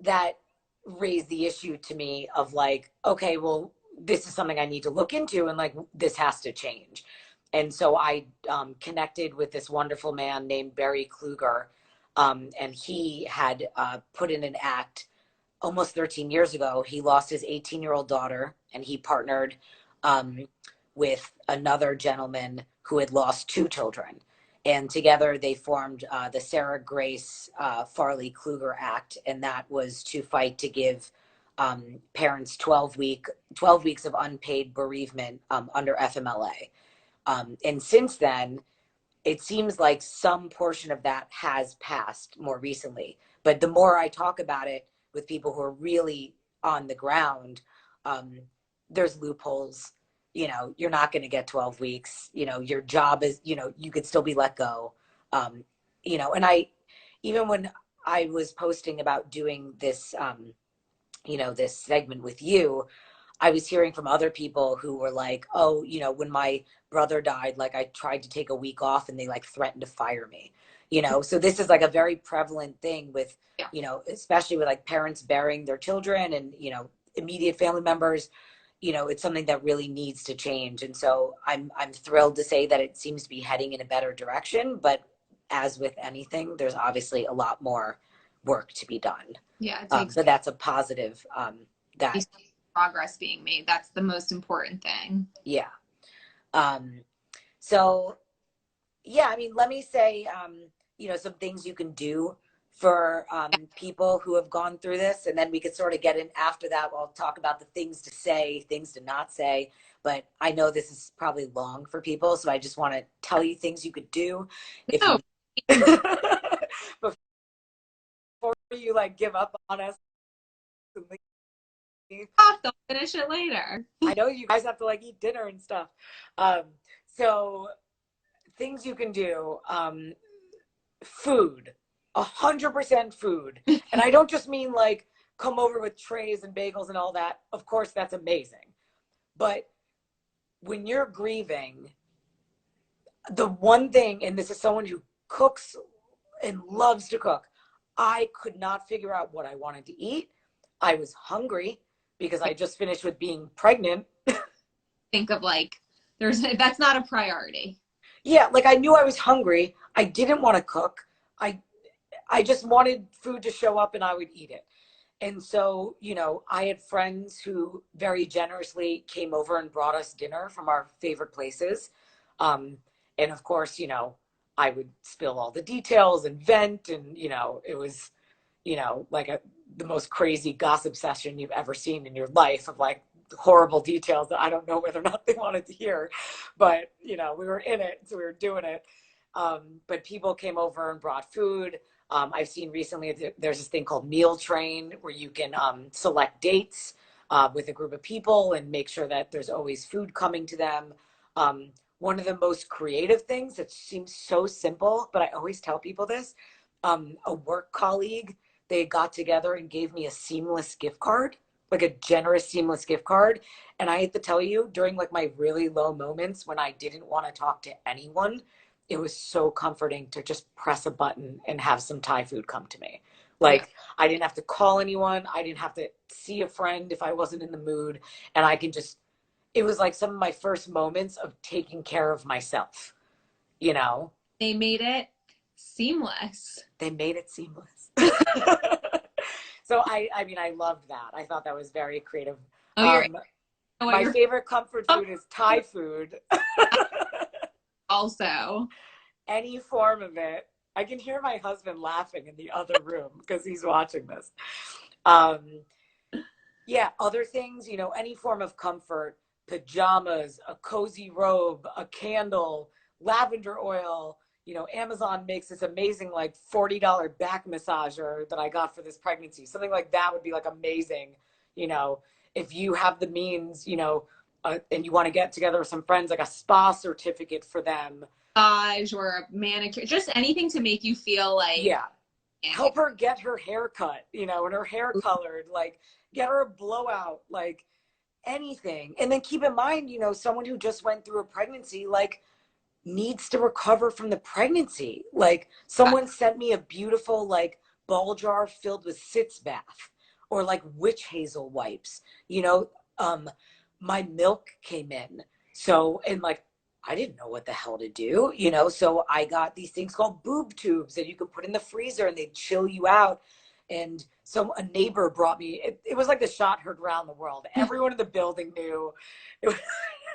that raised the issue to me of okay, well, this is something I need to look into, and this has to change. And so I connected with this wonderful man named Barry Kluger, and he had put in an act almost 13 years ago. He lost his 18-year-old daughter, and he partnered with another gentleman who had lost 2 children. And together they formed the Sarah Grace Farley Kluger Act, and that was to fight to give parents 12 weeks of unpaid bereavement under FMLA. And since then, it seems like some portion of that has passed more recently. But the more I talk about it with people who are really on the ground, um, there's loopholes. You know, you're not going to get 12 weeks. You know, your job is, you know, you could still be let go. Um, you know, and even when I was posting about doing this, you know, this segment with you, I was hearing from other people who were like, oh, you know, when my brother died, like I tried to take a week off and they like threatened to fire me, you know? So this is like a very prevalent thing with, Yeah. you know, especially with like parents burying their children and, you know, immediate family members, you know, it's something that really needs to change. And so I'm thrilled to say that it seems to be heading in a better direction, but as with anything, there's obviously a lot more work to be done. Yeah, it takes But that's a positive, that, progress being made. That's the most important thing. yeah. Um, so yeah, I mean, let me say, you know, some things you can do for people who have gone through this, and then we could sort of get in after that. We'll talk about the things to say, things to not say. But I know this is probably long for people, so I just want to tell you things you could do if No, you before you like give up on us and leave. they'll finish it later. I know you guys have to like eat dinner and stuff. Um, so things you can do, food, 100% food. And I don't just mean like come over with trays and bagels and all that. Of course, that's amazing. But when you're grieving, the one thing, and this is someone who cooks and loves to cook, I could not figure out what I wanted to eat. I was hungry because I just finished with being pregnant. Think of like, that's not a priority. Yeah, like I knew I was hungry. I didn't want to cook. I I just wanted food to show up and I would eat it. And so, you know, I had friends who very generously came over and brought us dinner from our favorite places. And of course, you know, I would spill all the details and vent, and, you know, it was, you know, like the most crazy gossip session you've ever seen in your life of like horrible details that I don't know whether or not they wanted to hear, but, you know, we were in it, so we were doing it. But people came over and brought food. I've seen recently there's this thing called Meal Train where you can select dates with a group of people and make sure that there's always food coming to them. One of the most creative things that seems so simple, but I always tell people this, a work colleague, they got together and gave me a Seamless gift card, like a generous Seamless gift card. And I have to tell you, during like my really low moments when I didn't want to talk to anyone, it was so comforting to just press a button and have some Thai food come to me. Like, Yeah. I didn't have to call anyone. I didn't have to see a friend if I wasn't in the mood. And I can just, it was like some of my first moments of taking care of myself, you know? They made it seamless. They made it seamless. So I mean, I loved that. I thought that was very creative. Oh, you're what My you're favorite comfort food is Thai food. also. Any form of it. I can hear my husband laughing in the other room because he's watching this. Um, yeah, other things, you know, any form of comfort, pajamas, a cozy robe, a candle, lavender oil. You know, Amazon makes this amazing like $40 back massager that I got for this pregnancy. Something like that would be like amazing, you know, if you have the means, you know, and you want to get together with some friends, like a spa certificate for them. Massage or a manicure, just anything to make you feel like, Yeah. Help her get her hair cut, you know, and her hair colored, like get her a blowout, like anything. And then keep in mind, you know, someone who just went through a pregnancy, like needs to recover from the pregnancy. Like someone sent me a beautiful, like ball jar filled with sitz bath or like witch hazel wipes, you know, my milk came in. So, and like, I didn't know what the hell to do, you know? So I got these things called boob tubes that you could put in the freezer and they'd chill you out. And so a neighbor brought me, it was like the shot heard around the world. Everyone in the building knew. It was,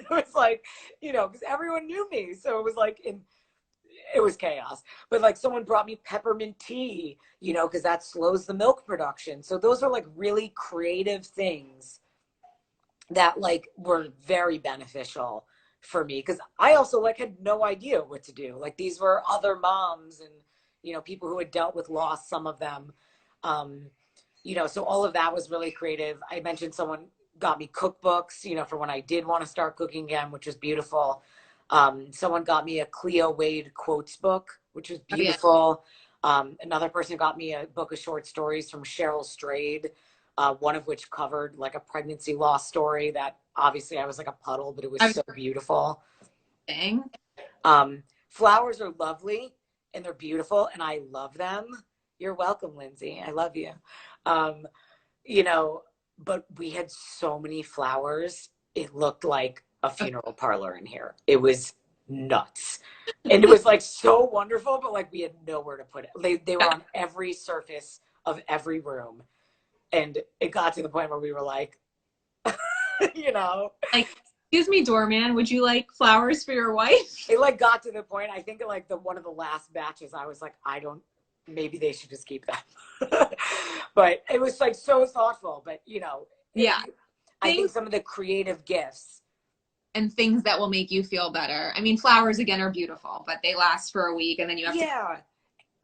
it was like, you know, because everyone knew me. So it was like, it was chaos. But like someone brought me peppermint tea, you know, because that slows the milk production. So those are like really creative things that like were very beneficial for me, because I also like had no idea what to do. Like these were other moms and, you know, people who had dealt with loss, some of them. Um, you know, so all of that was really creative. I mentioned someone got me cookbooks, you know, for when I did want to start cooking again, which was beautiful. Someone got me a Cleo Wade quotes book, which was Oh, yeah. beautiful. Another person got me a book of short stories from Cheryl Strayed, one of which covered like a pregnancy loss story that obviously I was like a puddle, but it was I was so beautiful. saying. Flowers are lovely and they're beautiful and I love them. You're welcome, Lindsay. I love you. Um, you know, but we had so many flowers. It looked like a funeral parlor in here. It was nuts. And it was like so wonderful, but like we had nowhere to put it. They were on every surface of every room. And it got to the point where we were like, you know, Like, excuse me, doorman, would you like flowers for your wife? it like got to the point, I think like one of the last batches, I was like, I don't, maybe they should just keep them. But it was like so thoughtful, but you know, Yeah. I think some of the creative gifts and things that will make you feel better. I mean, flowers again are beautiful, but they last for a week and then you have to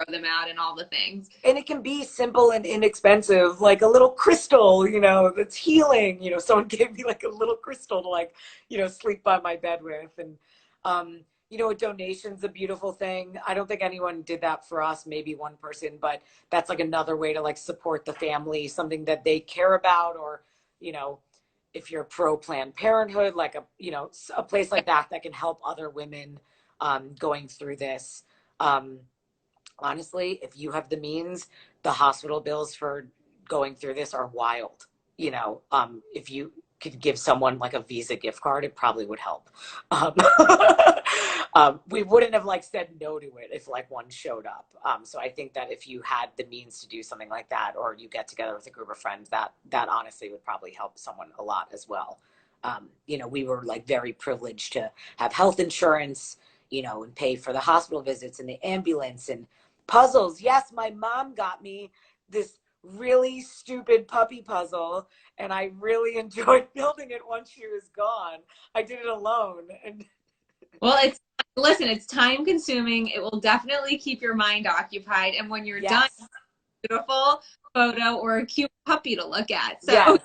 throw them out and all the things. And it can be simple and inexpensive, like a little crystal, you know, that's healing. You know, someone gave me like a little crystal to like, you know, sleep by my bed with. And, you know, a donation's a beautiful thing. I don't think anyone did that for us, maybe one person, but that's like another way to like support the family, something that they care about, or, you know, if you're pro Planned Parenthood, like a, you know, a place like that that can help other women going through this. Honestly, if you have the means, the hospital bills for going through this are wild. You know, if you could give someone like a Visa gift card, it probably would help. Um, we wouldn't have like said no to it if like one showed up. So I think that if you had the means to do something like that, or you get together with a group of friends, that honestly would probably help someone a lot as well. You know, we were like very privileged to have health insurance, you know, and pay for the hospital visits and the ambulance and puzzles. Yes, my mom got me this really stupid puppy puzzle and I really enjoyed building it once she was gone. I did it alone. And Well, it's time consuming. It will definitely keep your mind occupied. And when you're done, yes, beautiful photo or a cute puppy to look at. So yes,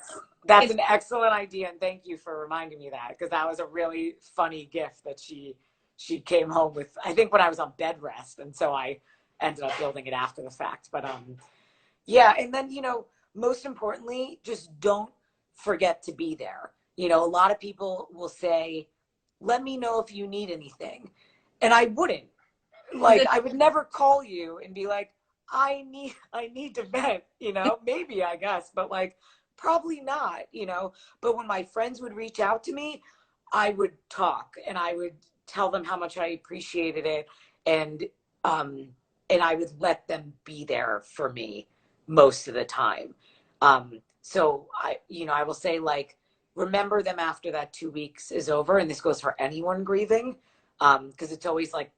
that's it's, an excellent idea. And thank you for reminding me that, because that was a really funny gift that she came home with, I think when I was on bed rest. And so I ended up building it after the fact. But yeah. And then, you know, most importantly, just don't forget to be there. You know, a lot of people will say, let me know if you need anything. And I wouldn't. Like, I would never call you and be like, I need to vent, you know, maybe I guess, but like, probably not, you know. But when my friends would reach out to me, I would talk and I would tell them how much I appreciated it. And, um, and I would let them be there for me most of the time. So you know, I will say like, remember them after that 2 weeks is over. And this goes for anyone grieving. Cause it's always like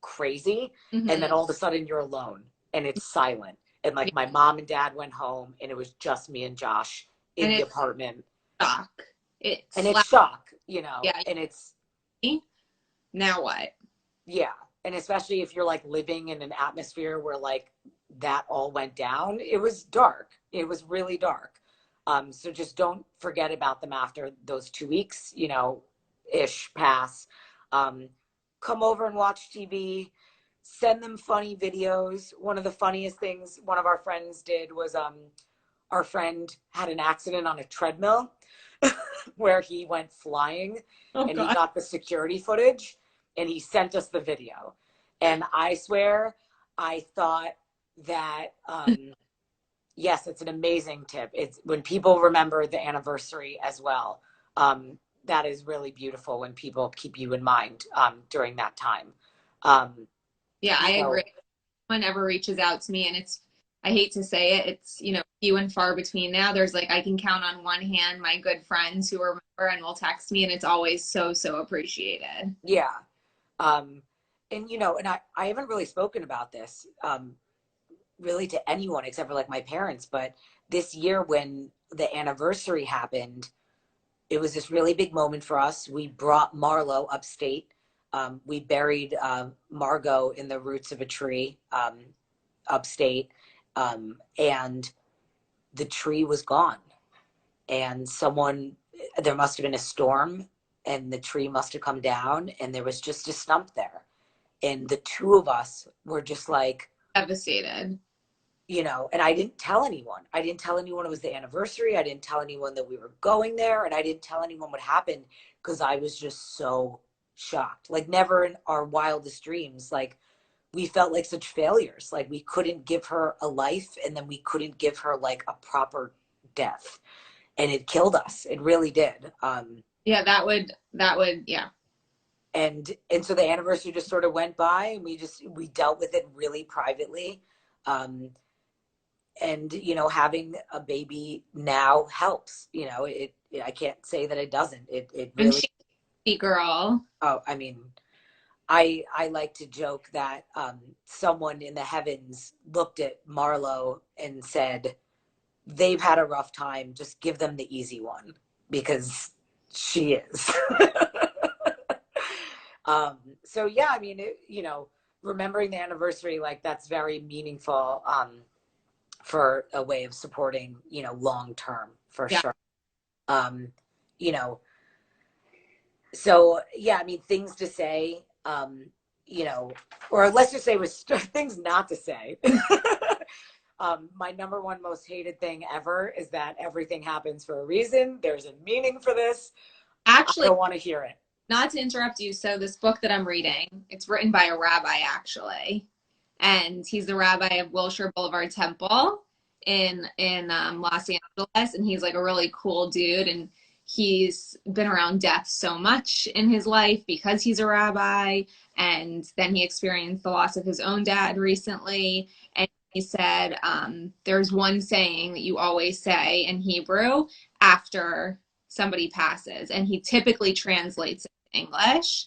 crazy. And then mm-hmm. all of a sudden you're alone and it's silent. And like my mom and dad went home and it was just me and Josh in And the it's apartment. shock. And it's shock, you know, Yeah. and it's, Now what? yeah. And especially if you're like living in an atmosphere where like that all went down, it was dark. It was really dark. So just don't forget about them after those 2 weeks, you know, ish pass. Um, Come over and watch TV, send them funny videos. One of the funniest things one of our friends did was our friend had an accident on a treadmill where he went flying Oh and he God. got the security footage and he sent us the video. And I swear, I thought that, yes, it's an amazing tip. It's when people remember the anniversary as well. That is really beautiful when people keep you in mind during that time. Um, Yeah, I you agree. know, Whenever reaches out to me and I hate to say it, it's, you know, few and far between now. There's like, I can count on one hand my good friends who remember and will text me and it's always so, so appreciated. yeah. Um, and, you know, and I haven't really spoken about this really to anyone except for like my parents, but this year when the anniversary happened, it was this really big moment for us. We brought Marlo upstate. We buried Margot in the roots of a tree upstate, and the tree was gone. And there must have been a storm, and the tree must have come down, and there was just a stump there. And the two of us were just like, Devastated. and I didn't tell anyone. I didn't tell anyone it was the anniversary. I didn't tell anyone that we were going there, and I didn't tell anyone what happened because I was just so shocked. Like, never in our wildest dreams, like, we felt like such failures. Like, we couldn't give her a life, and then we couldn't give her like a proper death, and it killed us. It really did. Yeah, that would, yeah. And so the anniversary just sort of went by, and we dealt with it really privately. And having a baby now helps. I can't say that it doesn't. It And really. she's a girl. Oh, I mean, I like to joke that someone in the heavens looked at Marlo and said, they've had a rough time, just give them the easy one, because she is. So yeah, I mean, remembering the anniversary, like, that's very meaningful for a way of supporting, long term, for Yeah. sure. You know, so yeah, I mean, things to say, or let's just say with things not to say. My number one most hated thing ever is that everything happens for a reason. There's a meaning for this. Actually, I don't want to hear it. not to interrupt you, so this book that I'm reading, it's written by a rabbi, actually, and he's the rabbi of Wilshire Boulevard Temple in Los Angeles, and he's like a really cool dude, and he's been around death so much in his life because he's a rabbi, and then he experienced the loss of his own dad recently, and he said there's one saying that you always say in Hebrew after somebody passes, and he typically translates it to English.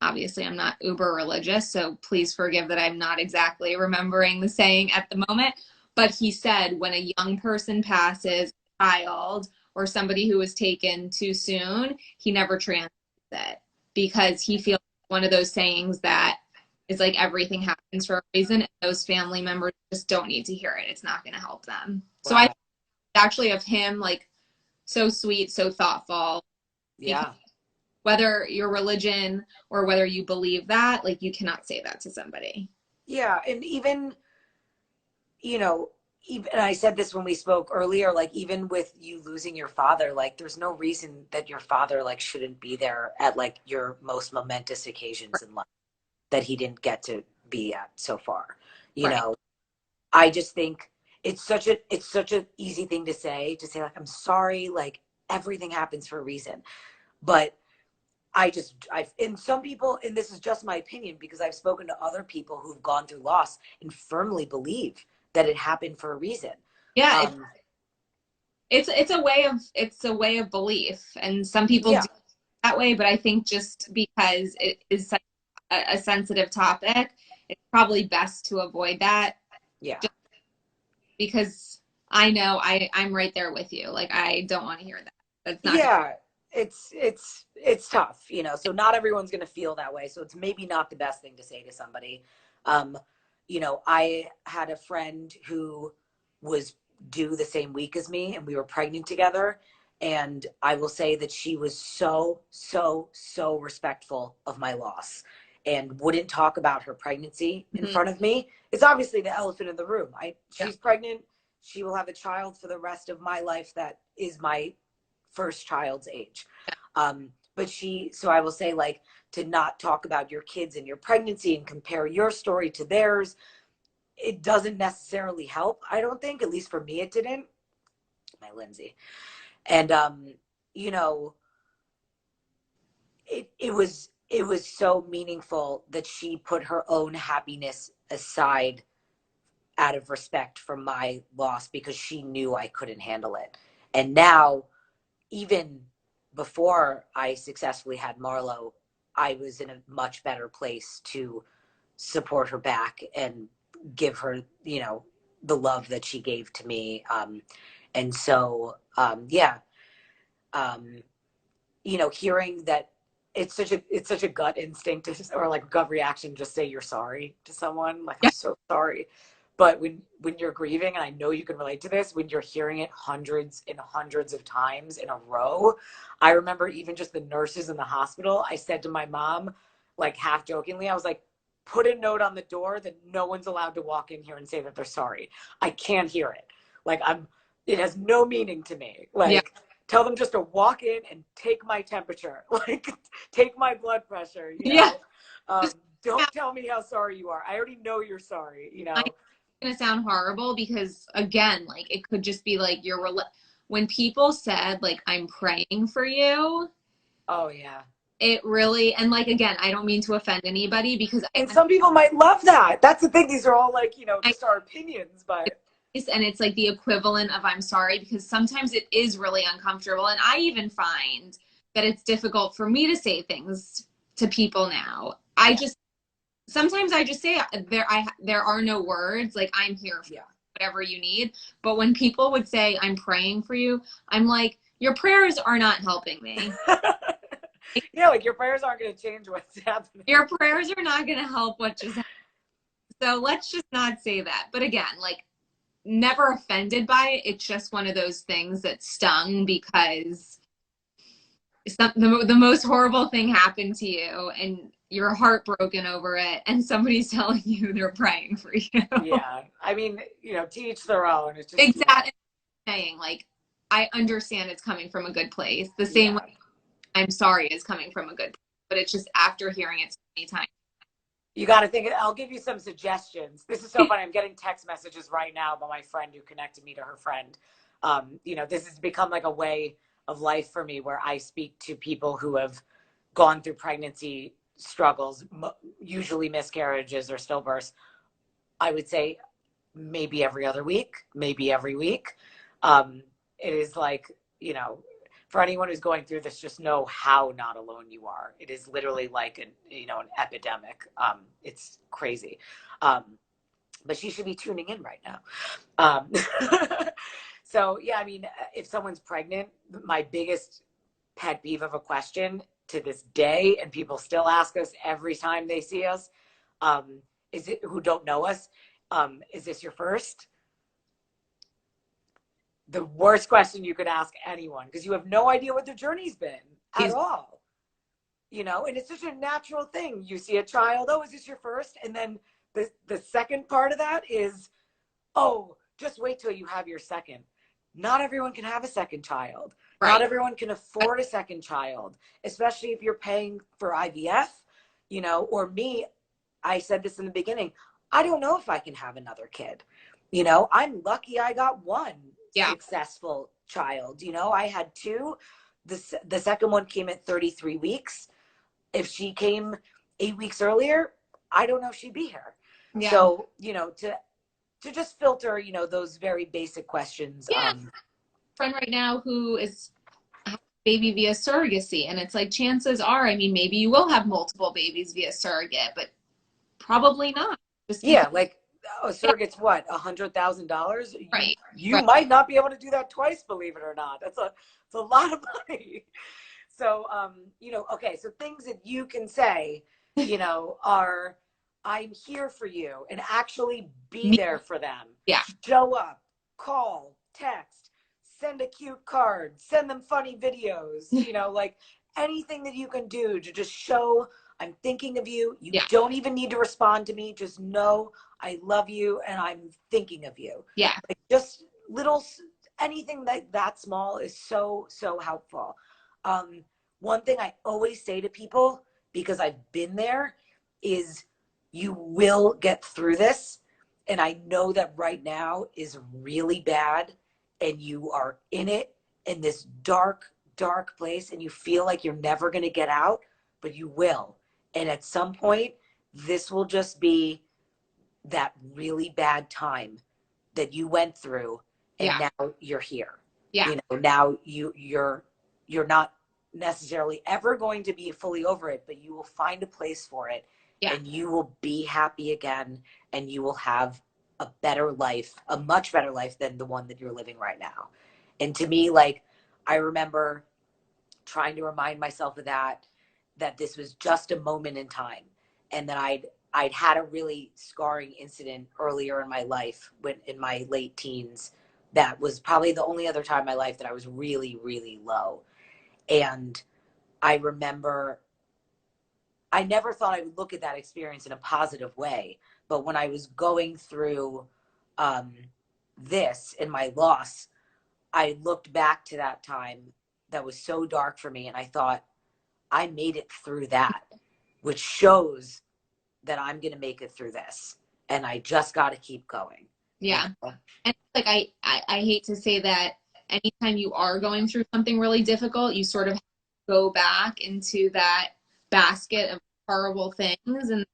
Obviously, I'm not uber religious, so please forgive that I'm not exactly remembering the saying at the moment. But he said when a young person passes, a child, or somebody who was taken too soon, he never translates it because he feels one of those sayings that is like everything happens for a reason, and those family members just don't need to hear it. It's not going to help them. So I actually of him, like, so sweet, so thoughtful. Yeah. Whether your religion or whether you believe that, like, you cannot say that to somebody. Yeah. And even, and I said this when we spoke earlier, like, even with you losing your father, like, there's no reason that your father, like, shouldn't be there at, like, your most momentous occasions in life that he didn't get to be at so far. Right. I just think it's such an easy thing to say, like, I'm sorry, like, everything happens for a reason. But and some people, and this is just my opinion because I've spoken to other people who've gone through loss and firmly believe that it happened for a reason. Yeah, it's a way of belief, and some people do it that way. But I think just because it is such a sensitive topic, it's probably best to avoid that. Yeah. Just because I know I'm right there with you. Like, I don't want to hear that. That's not. Yeah. It's tough, so not everyone's going to feel that way. So it's maybe not the best thing to say to somebody. I had a friend who was due the same week as me, and we were pregnant together. And I will say that she was so, so, so respectful of my loss and wouldn't talk about her pregnancy in front of me. It's obviously the elephant in the room. She's pregnant. She will have a child for the rest of my life that is my first child's age. So I will say, like, to not talk about your kids and your pregnancy and compare your story to theirs, it doesn't necessarily help. I don't think, at least for me, it didn't. My Lindsay. And, it was so meaningful that she put her own happiness aside out of respect for my loss because she knew I couldn't handle it. And now, even before I successfully had Marlo, I was in a much better place to support her back and give her, the love that she gave to me. And so, yeah, um, you know, hearing that it's such a gut instinct to just, or like gut reaction, just say you're sorry to someone. Like, I'm Yeah. so sorry. But when you're grieving, and I know you can relate to this, when you're hearing it hundreds and hundreds of times in a row, I remember even just the nurses in the hospital, I said to my mom, like half jokingly, I was like, put a note on the door that no one's allowed to walk in here and say that they're sorry. I can't hear it. Like, it has no meaning to me. Yeah. Like, tell them just to walk in and take my temperature, like take my blood pressure, you Yeah. know. Just, Don't tell me how sorry you are. I already know you're sorry, you I'm know. gonna sound horrible because again, like it could just be like when people said like I'm praying for you, Oh yeah. it really, and like again, I don't mean to offend anybody because And some people might love that. That's the thing. These are all like, you know, I just our opinions, but and it's like the equivalent of I'm sorry because sometimes it is really uncomfortable, and I even find that it's difficult for me to say things to people now. I yeah. just sometimes I just say there are no words, like I'm here for Yeah. whatever you need. But when people would say I'm praying for you, I'm like, your prayers are not helping me. Yeah, like your prayers aren't going to change what's happening. Your prayers are not going to help what just happened. So let's just not say that. But again, like never offended by it. It's just one of those things that stung because the most horrible thing happened to you and you're heartbroken over it and somebody's telling you they're praying for you. Yeah. I mean, you know, to each their own. It's just, you know, Exactly. Saying like I understand it's coming from a good place. The same way yeah. I'm sorry is coming from a good place. But it's just after hearing it so many times. You got to think. I'll give you some suggestions. This is so funny. I'm getting text messages right now by my friend who connected me to her friend. You know, this has become like a way of life for me where I speak to people who have gone through pregnancy struggles, usually miscarriages or stillbirths. I would say maybe every other week, maybe every week. It is like, you know, for anyone who's going through this, just know how not alone you are. It is literally like an epidemic. It's crazy. Um, but she should be tuning in right now. Um, so yeah, I mean, if someone's pregnant, my biggest pet peeve of a question to this day, and people still ask us every time they see us, um, is it who don't know us? Is this your first? The worst question you could ask anyone because you have no idea what their journey's been at all. You know, and it's such a natural thing. You see a child, oh, is this your first? And then the second part of that is, oh, just wait till you have your second. Not everyone can have a second child. Not Right. everyone can afford a second child, especially if you're paying for IVF, you know, or me. I said this in the beginning. I don't know if I can have another kid. You know, I'm lucky I got one Yeah. successful child. You know, I had two. The second one came at 33 weeks. If she came 8 weeks earlier, I don't know if she'd be here. Yeah. So, you know, to just filter, you know, those very basic questions. Yeah. Friend right now who is having a baby via surrogacy. And it's like chances are, I mean, maybe you will have multiple babies via surrogate, but probably not. Just because Yeah, like a surrogate's what, $100,000? right. You Right. might not be able to do that twice, believe it or not. It's a lot of money. So, you know, okay, so things that you can say, you know, are I'm here for you and actually be Me, there for them. yeah. Show up, call, text, send a cute card, send them funny videos, you know, like anything that you can do to just show I'm thinking of you. You Yeah. don't even need to respond to me. Just know I love you and I'm thinking of you. Yeah. Like just little anything that small is so so helpful. One thing I always say to people because I've been there is you will get through this, and I know that right now is really bad and you are in it in this dark dark place and you feel like you're never going to get out, but you will. And at some point this will just be that really bad time that you went through and Yeah. now you're here. Yeah. You know, now you're not necessarily ever going to be fully over it, but you will find a place for it Yeah. and you will be happy again and you will have a better life, a much better life than the one that you're living right now. And to me, like, I remember trying to remind myself of that this was just a moment in time, and that I'd had a really scarring incident earlier in my life, when in my late teens, that was probably the only other time in my life that I was really, really low. And I remember I never thought I would look at that experience in a positive way. But when I was going through um, this in my loss, I looked back to that time that was so dark for me, and I thought, I made it through that, which shows that I'm going to make it through this. And I just got to keep going. Yeah. And like, I hate to say that anytime you are going through something really difficult, you sort of go back into that basket of horrible things, and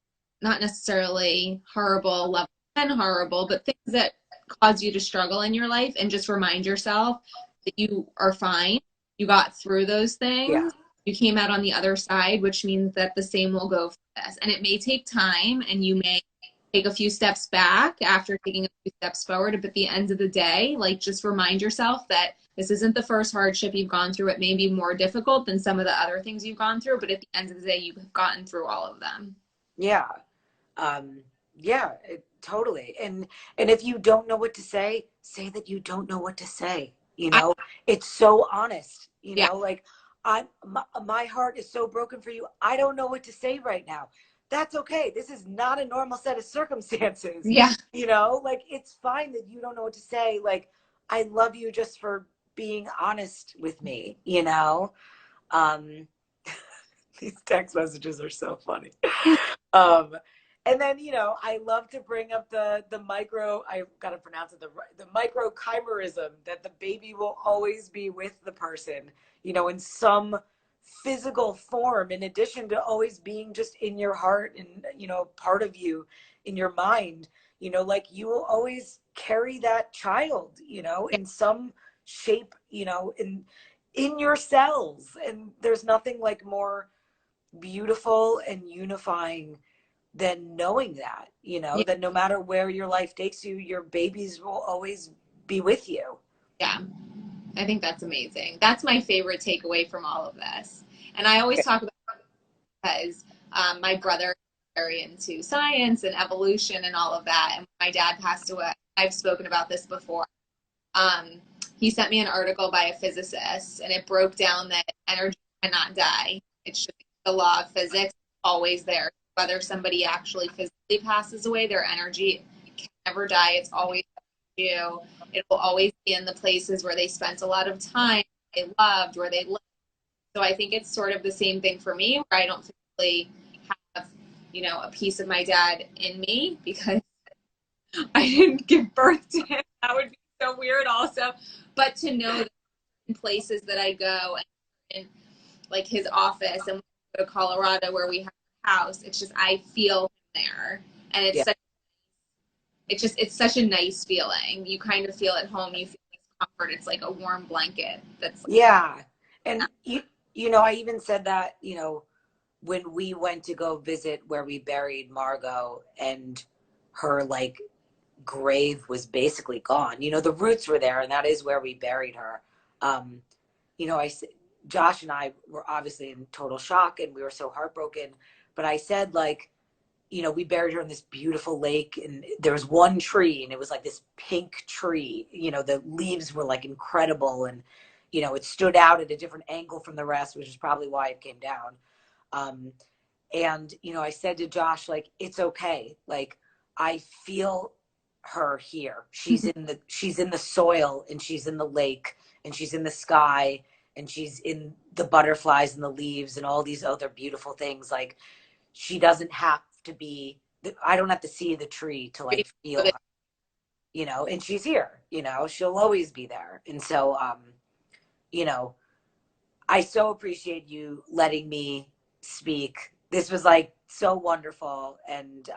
not necessarily horrible level 10 horrible, but things that cause you to struggle in your life, and just remind yourself that you are fine. You got through those Yeah. things. You came out on the other side, which means that the same will go for this. And it may take time, and you may take a few steps back after taking a few steps forward. But at the end of the day, like, just remind yourself that this isn't the first hardship you've gone through. It may be more difficult than some of the other things you've gone through, but at the end of the day, you've gotten through all of them. Yeah. Yeah, totally. And if you don't know what to say that you don't know what to say. I, It's so honest, yeah, like, my heart is so broken for you. I don't know what to say right now. That's okay. This is not a normal set of circumstances. yeah, Like, it's fine that you don't know what to say. Like, I love you just for being honest with me. Um, these text messages are so funny. Um, and then, I love to bring up the micro, I got to pronounce it, the microchimerism, that the baby will always be with the person, in some physical form, in addition to always being just in your heart and, part of you, in your mind, like, you will always carry that child, in some shape, in your cells. And there's nothing like more beautiful and unifying than knowing that, yeah, that no matter where your life takes you, your babies will always be with you. yeah. I think that's amazing. That's my favorite takeaway from all of this. And I always talk about it because my brother is very into science and evolution and all of that. And when my dad passed away, I've spoken about this before. Um, he sent me an article by a physicist, and it broke down that energy cannot die. It's just the law of physics, always there. Whether somebody actually physically passes away, their energy can never die. It's always you. It will always be in the places where they spent a lot of time, they loved, where they lived. So I think it's sort of the same thing for me, where I don't physically have, a piece of my dad in me because I didn't give birth to him. That would be so weird also. But to know that in places that I go, and in like his office, and we go to Colorado where we have a house, it's just, I feel him there. And Yeah. it's such a nice feeling. You kind of feel at home, you feel comfort. It's like a warm blanket that's like, Yeah. And I even said that, when we went to go visit where we buried Margot, and her, like, grave was basically gone. The roots were there, and that is where we buried her. Um, I Josh and I were obviously in total shock, and we were so heartbroken. But I said, like, we buried her in this beautiful lake, and there was one tree, and it was like this pink tree. The leaves were like incredible, and it stood out at a different angle from the rest, which is probably why it came down. Um, and I said to Josh, like, it's okay. Like, I feel her here. She's in the soil, and she's in the lake, and she's in the sky, and she's in the butterflies and the leaves and all these other beautiful things. Like, she doesn't have to be, I don't have to see the tree to, like, feel her, and she's here, she'll always be there. And so, you know, I so appreciate you letting me speak. This was, like, so wonderful. And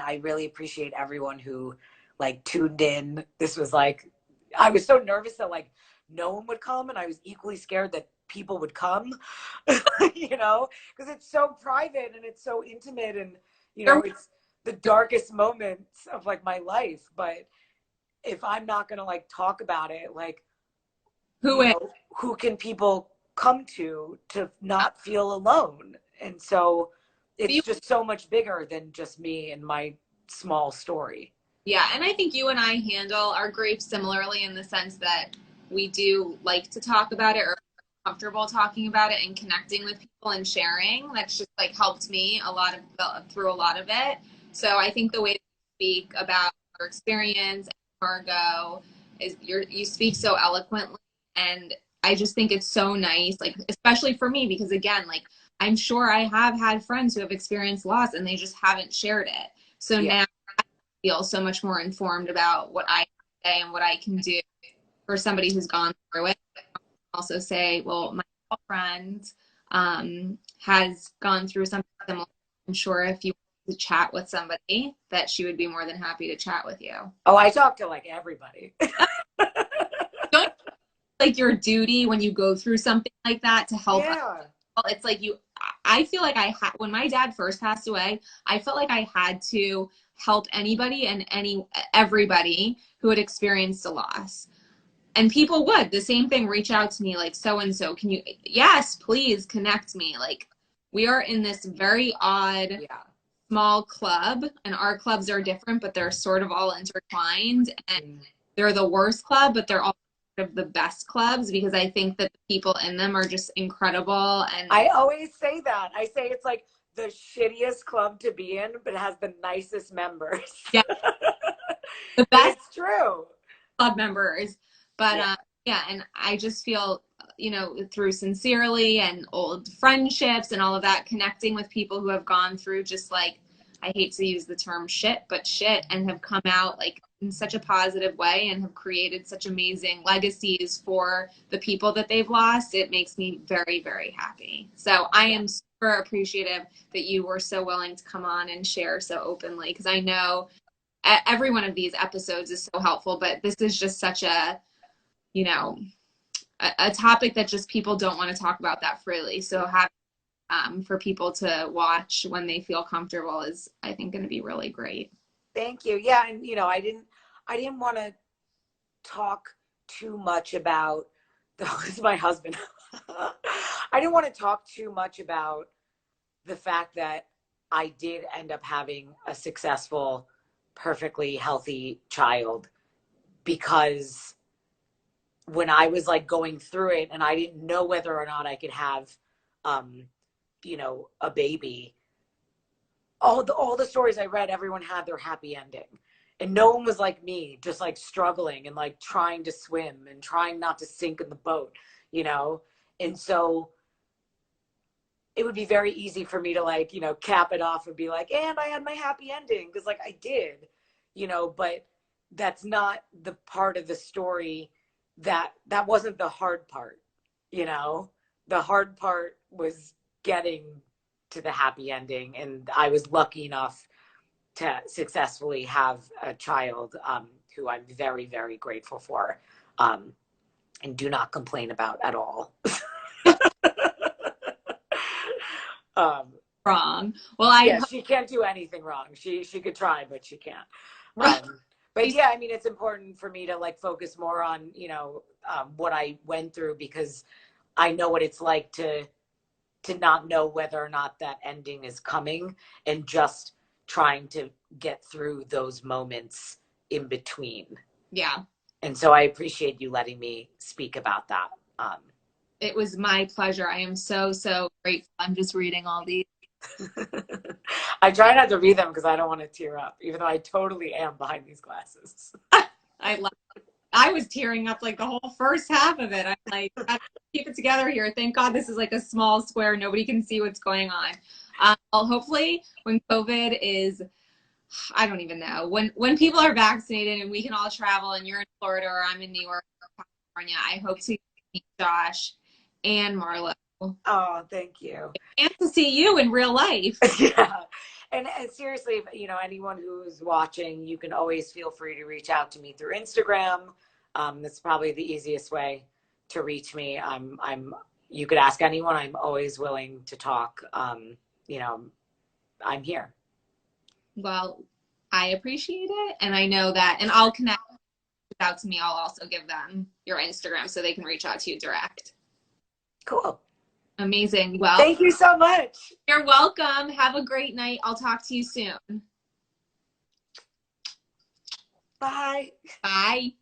I really appreciate everyone who, like, tuned in. This was, like, I was so nervous that, like, no one would come, and I was equally scared that people would come, because it's so private and it's so intimate, and, it's the darkest moments of, like, my life. But if I'm not going to, like, talk about it, like, who is? who can people come to not feel alone. And so it's You, just so much bigger than just me and my small story. yeah, and I think you and I handle our grief similarly in the sense that we do like to talk about it or comfortable talking about it and connecting with people and sharing. That's just like helped me a lot of through a lot of it. So I think the way that you speak about your experience, Margot, is you speak so eloquently, and I just think it's so nice, like especially for me because again, like I'm sure I have had friends who have experienced loss and they just haven't shared it. So Yeah. now feel so much more informed about what I say and what I can do for somebody who's gone through it. Also say, well, my girlfriend has gone through something similar. I'm sure if you wanted to chat with somebody, that she would be more than happy to chat with you. Oh, I talk to like everybody. Don't like your duty when you go through something like that to help. Yeah. It's like you. I feel like I had when my dad first passed away. I felt like I had to help anybody and everybody who had experienced a loss. And people would the same thing reach out to me like so and so can you, yes, please connect me, like we are in this very odd Yeah. small club and our clubs are different but they're sort of all intertwined and Mm. they're the worst club but they're all sort of the best clubs because I think that the people in them are just incredible. And I always say that. I say it's like the shittiest club to be in, but it has the nicest members. yeah, the But best it's true. club members. But Yeah. yeah, and I just feel, you know, through Sincerely and old friendships and all of that, connecting with people who have gone through just like, I hate to use the term shit, but shit, and have come out like in such a positive way and have created such amazing legacies for the people that they've lost. It makes me very, very happy. So I Yeah. am super appreciative that you were so willing to come on and share so openly because I know every one of these episodes is so helpful, but this is just such a, you know, a topic that just people don't want to talk about that freely. So having for people to watch when they feel comfortable is, I think, going to be really great. Thank you. Yeah, and I didn't want to talk too much about this is my husband. I didn't want to talk too much about the fact that I did end up having a successful, perfectly healthy child because when I was like going through it and I didn't know whether or not I could have um a baby, all the stories I read, everyone had their happy ending. And no one was like me, just like struggling and like trying to swim and trying not to sink in the boat, you know? And so it would be very easy for me to like, cap it off and be like, and I had my happy ending because like I did, but that's not the part of the story that wasn't the hard part, you know? The hard part was getting to the happy ending. And I was lucky enough to successfully have a child who I'm very, very grateful for and do not complain about at all. um, Wrong. Well, I yeah, she can't do anything wrong. She could try, but she can't. right. But yeah, I mean, it's important for me to like focus more on what I went through because I know what it's like to not know whether or not that ending is coming and just trying to get through those moments in between. Yeah, And so I appreciate you letting me speak about that. it was my pleasure. I am so, so grateful. I'm just reading all these. I try not to read them because I don't want to tear up, even though I totally am behind these glasses. I love I was tearing up like the whole first half of it. I'm like, I gotta keep it together here. Thank God this is like a small square. Nobody can see what's going on. Well, hopefully when COVID is, I don't even know, when people are vaccinated and we can all travel and you're in Florida or I'm in New York or California, I hope to meet Josh and Marlo Oh, thank you. and to see you in real life. Yeah. And seriously, anyone who's watching, you can always feel free to reach out to me through Instagram. That's probably the easiest way to reach me. You could ask anyone. I'm always willing to talk. I'm here. Well, I appreciate it. And I know that, and I'll connect out to me. I'll also give them your Instagram so they can reach out to you direct. Cool. Amazing. Well, Thank you so much. you're welcome. Have a great night. I'll talk to you soon. Bye. Bye.